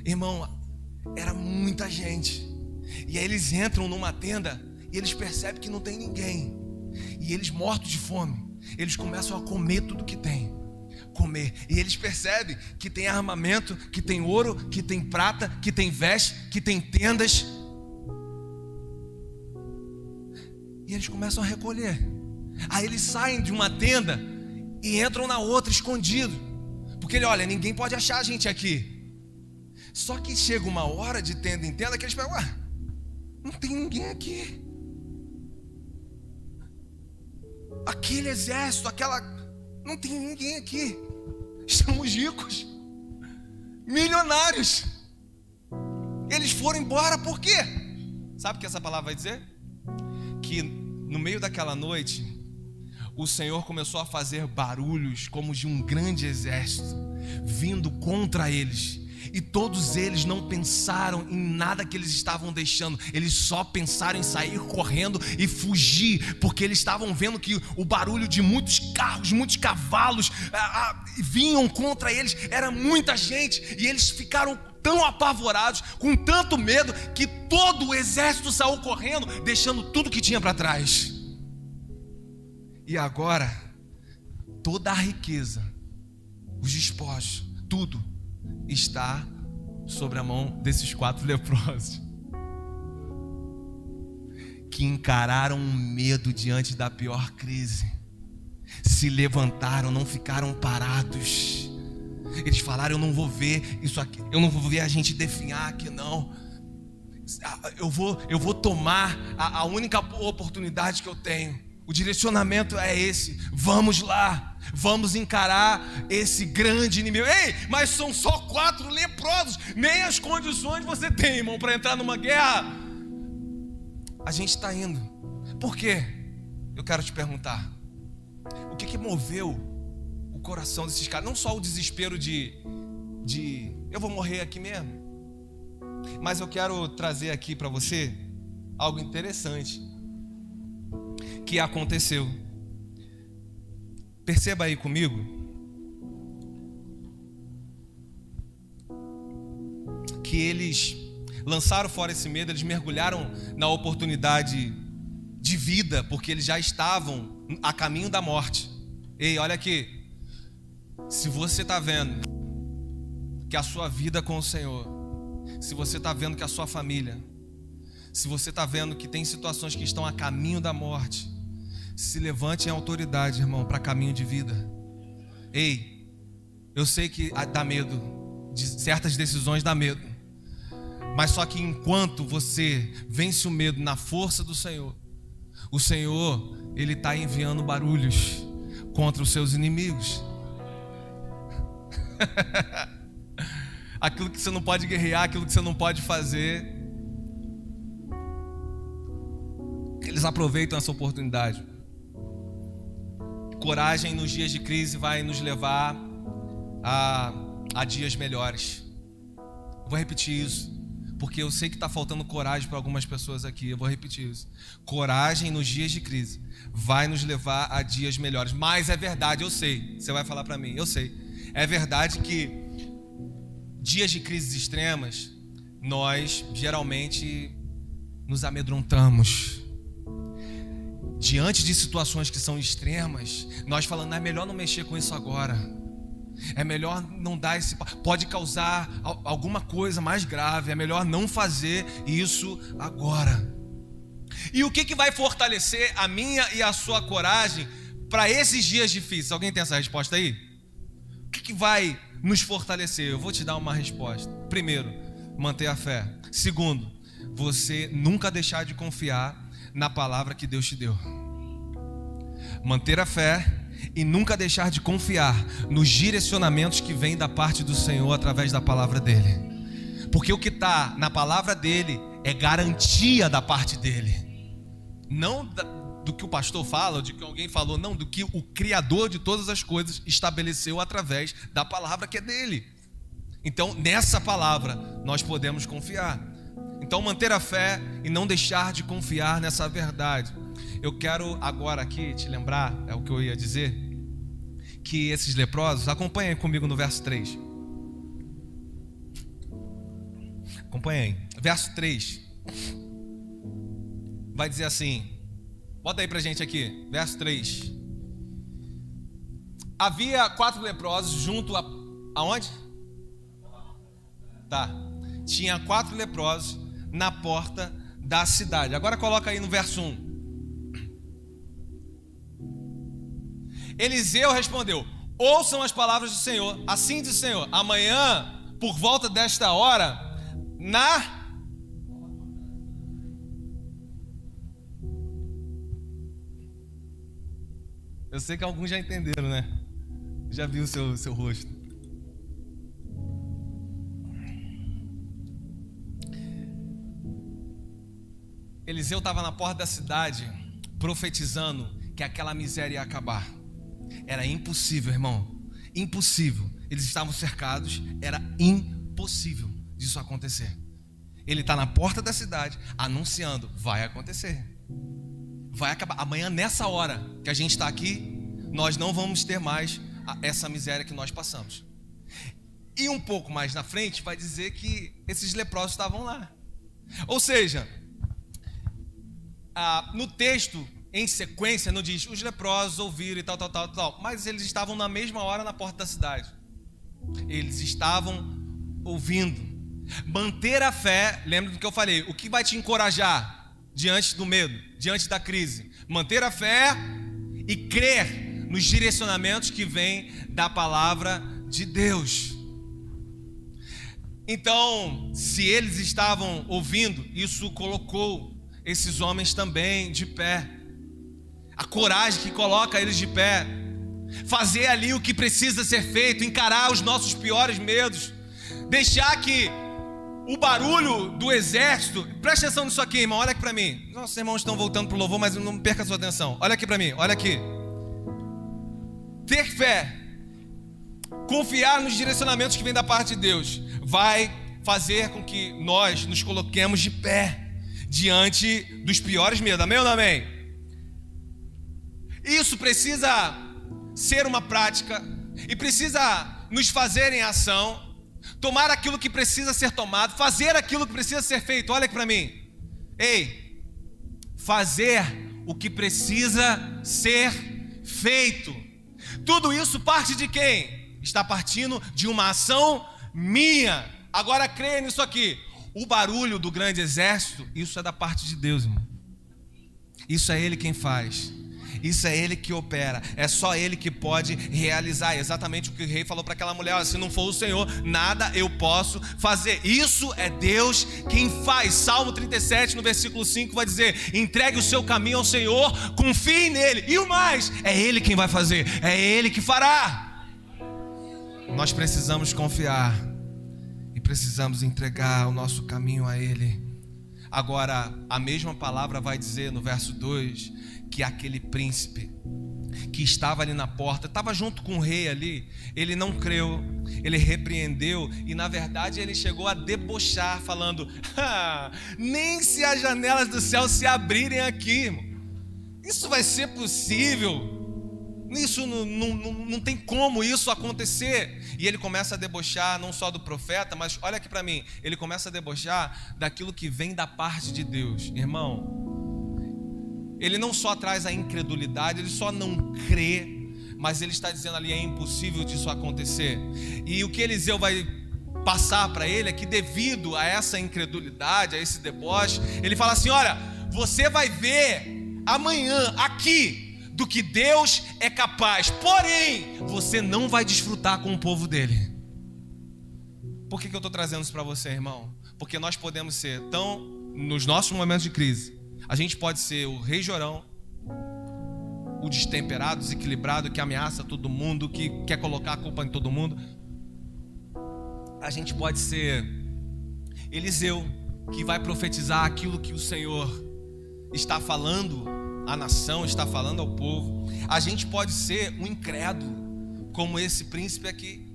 Irmão, era muita gente. E aí eles entram numa tenda e eles percebem que não tem ninguém. E eles, mortos de fome, eles começam a comer tudo que tem. E eles percebem que tem armamento, que tem ouro, que tem prata, que tem veste, que tem tendas. E eles começam a recolher. Aí eles saem de uma tenda e entram na outra escondido. Porque ele olha, ninguém pode achar a gente aqui. Só que chega uma hora de tenda em tenda que eles falam: não tem ninguém aqui. Aquele exército, não tem ninguém aqui. Estamos ricos, milionários. Eles foram embora por quê? Sabe o que essa palavra vai dizer? Que no meio daquela noite, o Senhor começou a fazer barulhos como de um grande exército vindo contra eles. E todos eles não pensaram em nada que eles estavam deixando. Eles só pensaram em sair correndo e fugir, porque eles estavam vendo que o barulho de muitos carros, muitos cavalos vinham contra eles. Era muita gente e eles ficaram tão apavorados, com tanto medo, que todo o exército saiu correndo, deixando tudo que tinha para trás. E agora, toda a riqueza, os despojos, tudo está sobre a mão desses 4 leprosos, que encararam o medo diante da pior crise, se levantaram, não ficaram parados. Eles falaram: eu não vou ver isso aqui, eu não vou ver a gente definhar aqui não. Eu vou tomar a única oportunidade que eu tenho. O direcionamento é esse. Vamos lá, vamos encarar esse grande inimigo. Ei, mas são só 4 leprosos. Nem as condições você tem, irmão, para entrar numa guerra. A gente está indo. Por quê? Eu quero te perguntar. O que moveu o coração desses caras? Não só o desespero de eu vou morrer aqui mesmo, mas eu quero trazer aqui para você algo interessante que aconteceu. Perceba aí comigo que eles lançaram fora esse medo, eles mergulharam na oportunidade de vida, porque eles já estavam a caminho da morte. Ei, olha aqui, se você está vendo que a sua vida com o Senhor, se você está vendo que a sua família, se você está vendo que tem situações que estão a caminho da morte, se levante em autoridade, irmão, para caminho de vida. Ei, eu sei que dá medo, de certas decisões dá medo, mas só que enquanto você vence o medo na força do Senhor, o Senhor, Ele está enviando barulhos contra os seus inimigos. Aquilo que você não pode guerrear, aquilo que você não pode fazer, eles aproveitam essa oportunidade. Coragem nos dias de crise vai nos levar a dias melhores. Eu vou repetir isso, porque eu sei que está faltando coragem para algumas pessoas aqui. Eu vou repetir isso. Coragem nos dias de crise vai nos levar a dias melhores. Mas é verdade, eu sei. Você vai falar para mim, eu sei. É verdade que dias de crises extremas, nós geralmente nos amedrontamos. Diante de situações que são extremas, nós falamos: é melhor não mexer com isso agora. É melhor não dar esse... Pode causar alguma coisa mais grave. É melhor não fazer isso agora. E o que vai fortalecer a minha e a sua coragem para esses dias difíceis? Alguém tem essa resposta aí? O que vai nos fortalecer? Eu vou te dar uma resposta. Primeiro, manter a fé. Segundo, você nunca deixar de confiar na palavra que Deus te deu. Manter a fé e nunca deixar de confiar nos direcionamentos que vêm da parte do Senhor através da palavra dele. Porque o que está na palavra dele é garantia da parte dele. Não do que o pastor fala, ou de que alguém falou, não, do que o Criador de todas as coisas estabeleceu através da palavra que é dele. Então, nessa palavra, nós podemos confiar. Então, manter a fé e não deixar de confiar nessa verdade. Eu quero agora aqui te lembrar, é o que eu ia dizer, que esses leprosos, acompanhem comigo no verso 3. Acompanhem. Verso 3. Vai dizer assim, bota aí pra gente aqui, verso 3. Havia 4 leprosos junto a... Aonde? Tá. Tinha 4 leprosos na porta da cidade. Agora coloca aí no verso 1. Eliseu respondeu: ouçam as palavras do Senhor. Assim diz o Senhor: amanhã por volta desta hora, Eu sei que alguns já entenderam, né? Já viu o seu rosto. Eliseu estava na porta da cidade, profetizando que aquela miséria ia acabar. Era impossível, irmão. Impossível. Eles estavam cercados, era impossível disso acontecer. Ele está na porta da cidade, anunciando, vai acontecer. Vai acabar. Amanhã, nessa hora que a gente está aqui, nós não vamos ter mais essa miséria que nós passamos. E um pouco mais na frente vai dizer que esses leprosos estavam lá. Ou seja, no texto, em sequência, não diz os leprosos ouviram e tal, mas eles estavam na mesma hora na porta da cidade. Eles estavam ouvindo. Manter a fé, lembra do que eu falei, o que vai te encorajar diante do medo, diante da crise? Manter a fé e crer nos direcionamentos que vêm da palavra de Deus. Então, se eles estavam ouvindo, isso colocou esses homens também de pé. A coragem que coloca eles de pé. Fazer ali o que precisa ser feito, encarar os nossos piores medos. Deixar que o barulho do exército... Presta atenção nisso aqui, irmão, olha aqui para mim. Nossos irmãos estão voltando para o louvor, mas não perca a sua atenção. Olha aqui para mim, olha aqui. Ter fé, confiar nos direcionamentos que vêm da parte de Deus, vai fazer com que nós nos coloquemos de pé diante dos piores medos. Amém ou não amém? Isso precisa ser uma prática e precisa nos fazer em ação, tomar aquilo que precisa ser tomado, fazer aquilo que precisa ser feito. Olha aqui para mim. Ei, fazer o que precisa ser feito. Tudo isso parte de quem? Está partindo de uma ação minha. Agora creia nisso aqui. O barulho do grande exército, isso é da parte de Deus, irmão. Isso é Ele quem faz. Isso é Ele que opera. É só Ele que pode realizar. Exatamente o que o rei falou para aquela mulher: se não for o Senhor, nada eu posso fazer. Isso é Deus quem faz. Salmo 37, no versículo 5, vai dizer: entregue o seu caminho ao Senhor, confie nele. E o mais, é Ele quem vai fazer. É Ele que fará. Nós precisamos confiar e precisamos entregar o nosso caminho a Ele. Agora, a mesma palavra vai dizer no verso 2 que aquele príncipe que estava ali na porta, estava junto com o rei ali, ele não creu, ele repreendeu e na verdade ele chegou a debochar, falando: nem se as janelas do céu se abrirem aqui, irmão. Isso vai ser possível? Isso não tem como isso acontecer. E ele começa a debochar não só do profeta, mas olha aqui para mim, ele começa a debochar daquilo que vem da parte de Deus. Irmão, ele não só traz a incredulidade, ele só não crê, mas ele está dizendo ali: é impossível disso acontecer. E o que Eliseu vai passar para ele é que, devido a essa incredulidade, a esse deboche, ele fala assim: olha, você vai ver amanhã aqui do que Deus é capaz, porém você não vai desfrutar com o povo dele. Por que eu estou trazendo isso para você, irmão? Porque nós podemos ser nos nossos momentos de crise, a gente pode ser o rei Jorão, o destemperado, desequilibrado, que ameaça todo mundo, que quer colocar a culpa em todo mundo. A gente pode ser Eliseu, que vai profetizar aquilo que o Senhor está falando à nação, está falando ao povo. A gente pode ser um incrédulo, como esse príncipe aqui.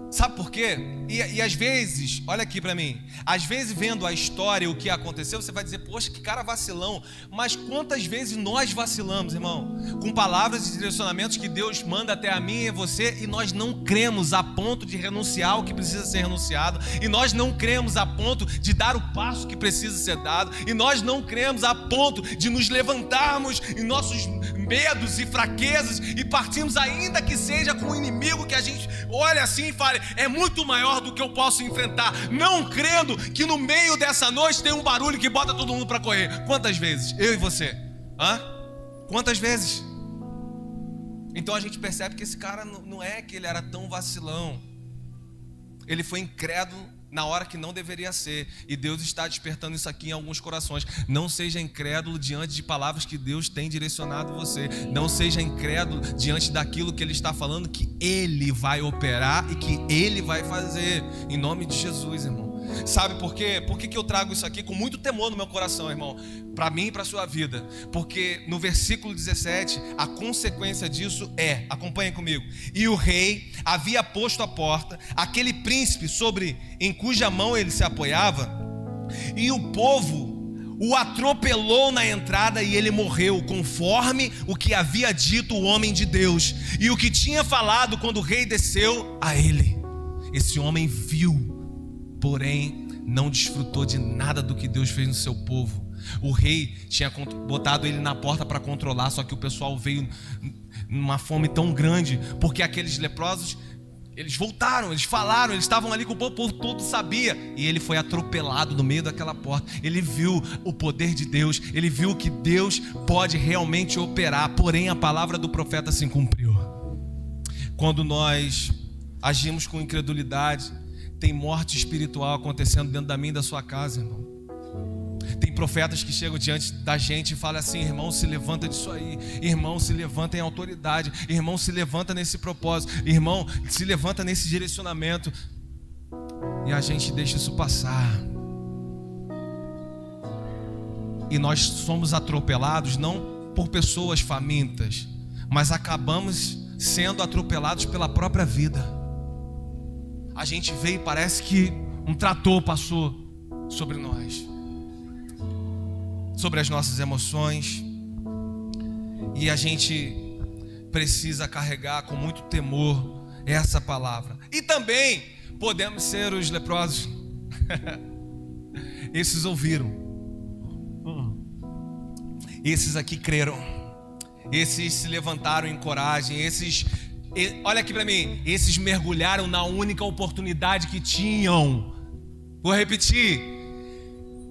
Sabe por quê? E às vezes, olha aqui para mim, às vezes vendo a história, o que aconteceu, você vai dizer: poxa, que cara vacilão. Mas quantas vezes nós vacilamos, irmão, com palavras e direcionamentos que Deus manda até a mim e a você, e nós não cremos a ponto de renunciar ao que precisa ser renunciado, e nós não cremos a ponto de dar o passo que precisa ser dado, e nós não cremos a ponto de nos levantarmos em nossos medos e fraquezas e partirmos, ainda que seja com um inimigo que a gente olha assim e fala: é muito maior do que eu posso enfrentar, não crendo que no meio dessa noite tem um barulho que bota todo mundo para correr. Quantas vezes? Eu e você? Quantas vezes? Então a gente percebe que esse cara não é que ele era tão vacilão. Ele foi incrédulo na hora que não deveria ser. E Deus está despertando isso aqui em alguns corações. Não seja incrédulo diante de palavras que Deus tem direcionado você. Não seja incrédulo diante daquilo que Ele está falando, que Ele vai operar e que Ele vai fazer. Em nome de Jesus, irmão. Sabe por quê? Por que eu trago isso aqui com muito temor no meu coração, irmão? Para mim e para a sua vida. Porque no versículo 17, a consequência disso acompanhem comigo: e o rei havia posto à porta aquele príncipe em cuja mão ele se apoiava, e o povo o atropelou na entrada e ele morreu, conforme o que havia dito o homem de Deus, e o que tinha falado quando o rei desceu a ele. Esse homem viu, porém não desfrutou de nada do que Deus fez no seu povo. O rei tinha botado ele na porta para controlar, só que o pessoal veio numa fome tão grande, porque aqueles leprosos, eles voltaram, eles falaram, eles estavam ali com o povo todo sabia, e ele foi atropelado no meio daquela porta. Ele viu o poder de Deus, ele viu que Deus pode realmente operar, porém a palavra do profeta se cumpriu. Quando nós agimos com incredulidade, tem morte espiritual acontecendo dentro da minha e da sua casa, irmão. Tem profetas que chegam diante da gente e falam assim: irmão, se levanta disso aí, irmão, se levanta em autoridade, irmão, se levanta nesse propósito, irmão, se levanta nesse direcionamento, e a gente deixa isso passar, e nós somos atropelados não por pessoas famintas, mas acabamos sendo atropelados pela própria vida. A gente veio e parece que um trator passou sobre nós, sobre as nossas emoções, e a gente precisa carregar com muito temor essa palavra. E também podemos ser os leprosos. Esses ouviram, esses aqui creram, esses se levantaram em coragem, olha aqui para mim, esses mergulharam na única oportunidade que tinham. Vou repetir: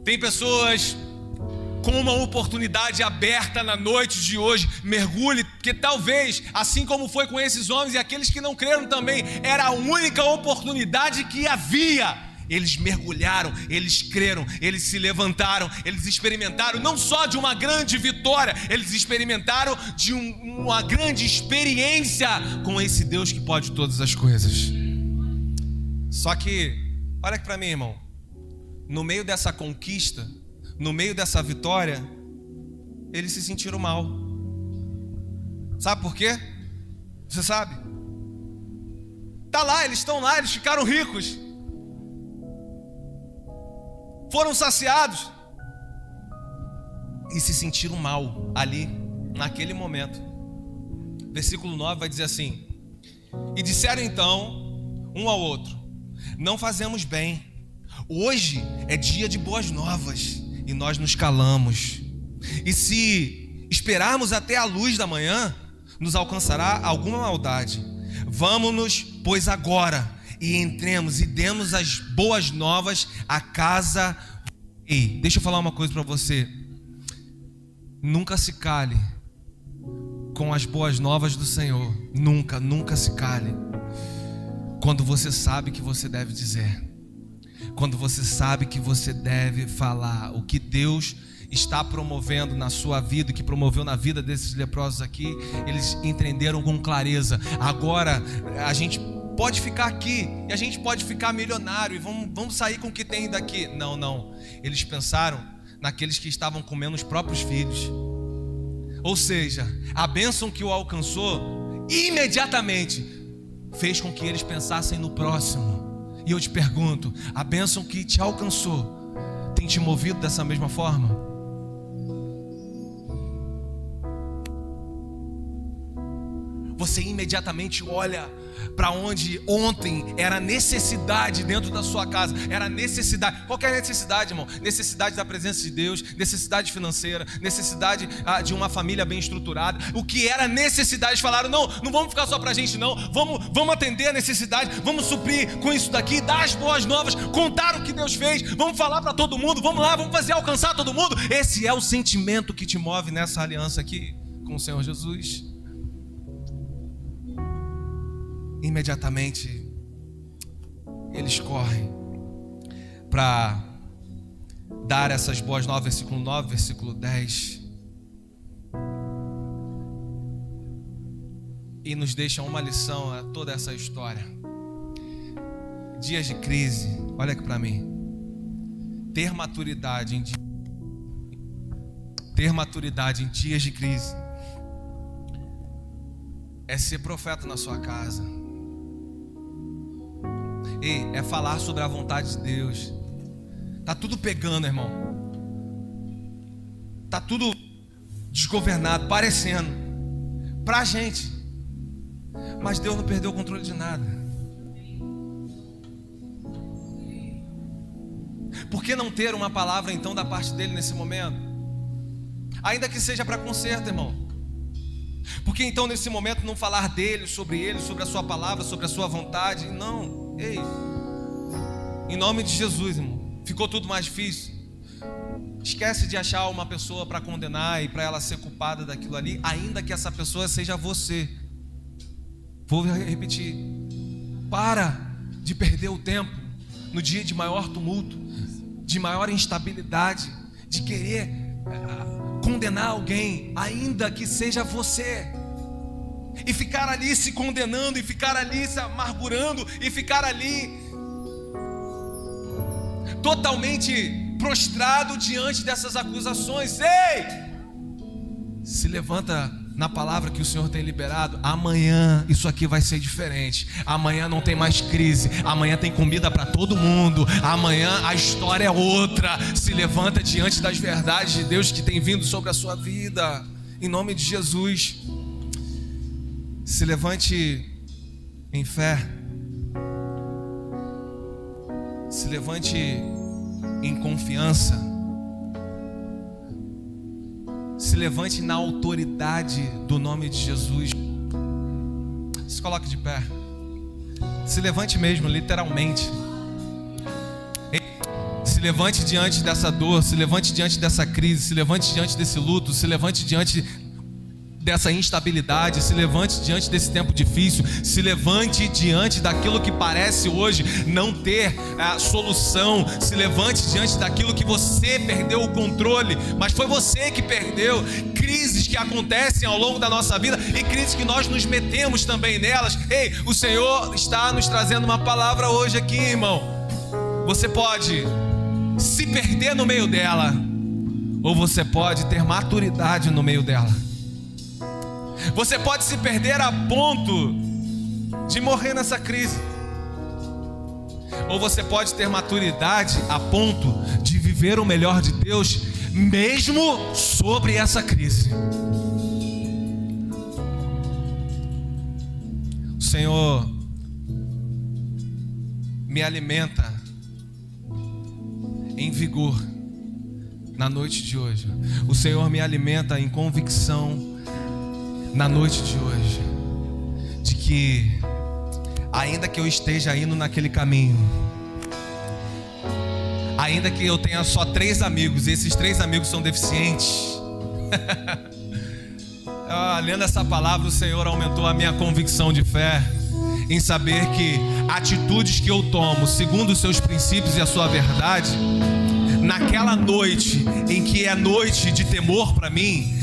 tem pessoas com uma oportunidade aberta na noite de hoje. Mergulhe, porque talvez, assim como foi com esses homens e aqueles que não creram também, era a única oportunidade que havia. Eles mergulharam, eles creram, eles se levantaram, eles experimentaram não só de uma grande vitória, eles experimentaram de uma grande experiência com esse Deus que pode todas as coisas. Só que, olha aqui para mim, irmão, no meio dessa conquista, no meio dessa vitória, eles se sentiram mal. Sabe por quê? Você sabe? Tá lá, eles estão lá, eles ficaram ricos, foram saciados e se sentiram mal ali, naquele momento. Versículo 9 vai dizer assim: e disseram então um ao outro: não fazemos bem, hoje é dia de boas novas e nós nos calamos, e se esperarmos até a luz da manhã, nos alcançará alguma maldade. Vamos-nos, pois, agora, e entremos e demos as boas novas à casa. Ei, deixa eu falar uma coisa para você: nunca se cale com as boas novas do Senhor. Nunca se cale quando você sabe que você deve dizer, quando você sabe que você deve falar. O que Deus está promovendo na sua vida, que promoveu na vida desses leprosos aqui, eles entenderam com clareza. Agora a gente pode ficar aqui e a gente pode ficar milionário e vamos sair com o que tem daqui. Não, eles pensaram naqueles que estavam comendo os próprios filhos. Ou seja, a bênção que o alcançou imediatamente fez com que eles pensassem no próximo. E eu te pergunto: a bênção que te alcançou tem te movido dessa mesma forma? Você imediatamente olha para onde ontem era necessidade dentro da sua casa, era necessidade. Qual que é a necessidade, irmão? Necessidade da presença de Deus, necessidade financeira, necessidade de uma família bem estruturada. O que era necessidade, falaram: não vamos ficar só pra gente não, vamos atender a necessidade, vamos suprir com isso daqui, dar as boas novas, contar o que Deus fez, vamos falar para todo mundo, vamos lá, vamos fazer alcançar todo mundo. Esse é o sentimento que te move nessa aliança aqui com o Senhor Jesus. Imediatamente eles correm para dar essas boas novas, versículo 9, versículo 10. E nos deixam uma lição a toda essa história. Dias de crise, olha aqui para mim. Ter maturidade em dias de crise é ser profeta na sua casa. E é falar sobre a vontade de Deus. Tá tudo pegando, irmão. Tá tudo desgovernado, parecendo pra gente. Mas Deus não perdeu o controle de nada. Por que não ter uma palavra então da parte dele nesse momento? Ainda que seja para conserto, irmão. Por que então nesse momento não falar dele, sobre a sua palavra, sobre a sua vontade? Não, ei, em nome de Jesus, irmão. Ficou tudo mais difícil. Esquece de achar uma pessoa para condenar e para ela ser culpada daquilo ali, ainda que essa pessoa seja você. Vou repetir. Para de perder o tempo no dia de maior tumulto, de maior instabilidade, de querer condenar alguém, ainda que seja você, e ficar ali se condenando, e ficar ali se amargurando, e ficar ali totalmente prostrado diante dessas acusações. Ei! Se levanta na palavra que o Senhor tem liberado. Amanhã isso aqui vai ser diferente. Amanhã não tem mais crise. Amanhã tem comida para todo mundo. Amanhã a história é outra. Se levanta diante das verdades de Deus que tem vindo sobre a sua vida, em nome de Jesus. Se levante em fé. Se levante em confiança. Se levante na autoridade do nome de Jesus. Se coloque de pé. Se levante mesmo, literalmente. Se levante diante dessa dor. Se levante diante dessa crise. Se levante diante desse luto. Se levante diante dessa instabilidade. Se levante diante desse tempo difícil. Se levante diante daquilo que parece hoje não ter a solução. Se levante diante daquilo que você perdeu o controle, mas foi você que perdeu. Crises que acontecem ao longo da nossa vida e crises que nós nos metemos também nelas. Ei, o Senhor está nos trazendo uma palavra hoje aqui, irmão. Você pode se perder no meio dela, ou você pode ter maturidade no meio dela. Você pode se perder a ponto de morrer nessa crise, ou você pode ter maturidade a ponto de viver o melhor de Deus, mesmo sobre essa crise. O Senhor me alimenta em vigor na noite de hoje. O Senhor me alimenta em convicção na noite de hoje, de que ainda que eu esteja indo naquele caminho, ainda que eu tenha só 3 amigos, e esses 3 amigos são deficientes, lendo essa palavra, o Senhor aumentou a minha convicção de fé, em saber que atitudes que eu tomo segundo os seus princípios e a sua verdade, naquela noite em que é noite de temor para mim,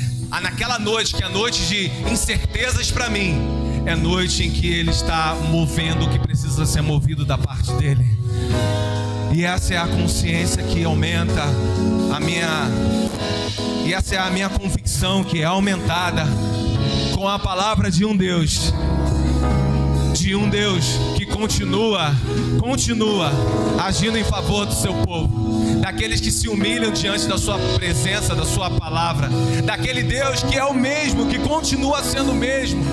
naquela noite que é noite de incertezas para mim, é noite em que Ele está movendo o que precisa ser movido da parte dEle. E essa é a consciência que aumenta a minha... E essa é a minha convicção que é aumentada com a palavra de um Deus. De um Deus que continua agindo em favor do seu povo, daqueles que se humilham diante da sua presença, da sua palavra, daquele Deus que é o mesmo, que continua sendo o mesmo,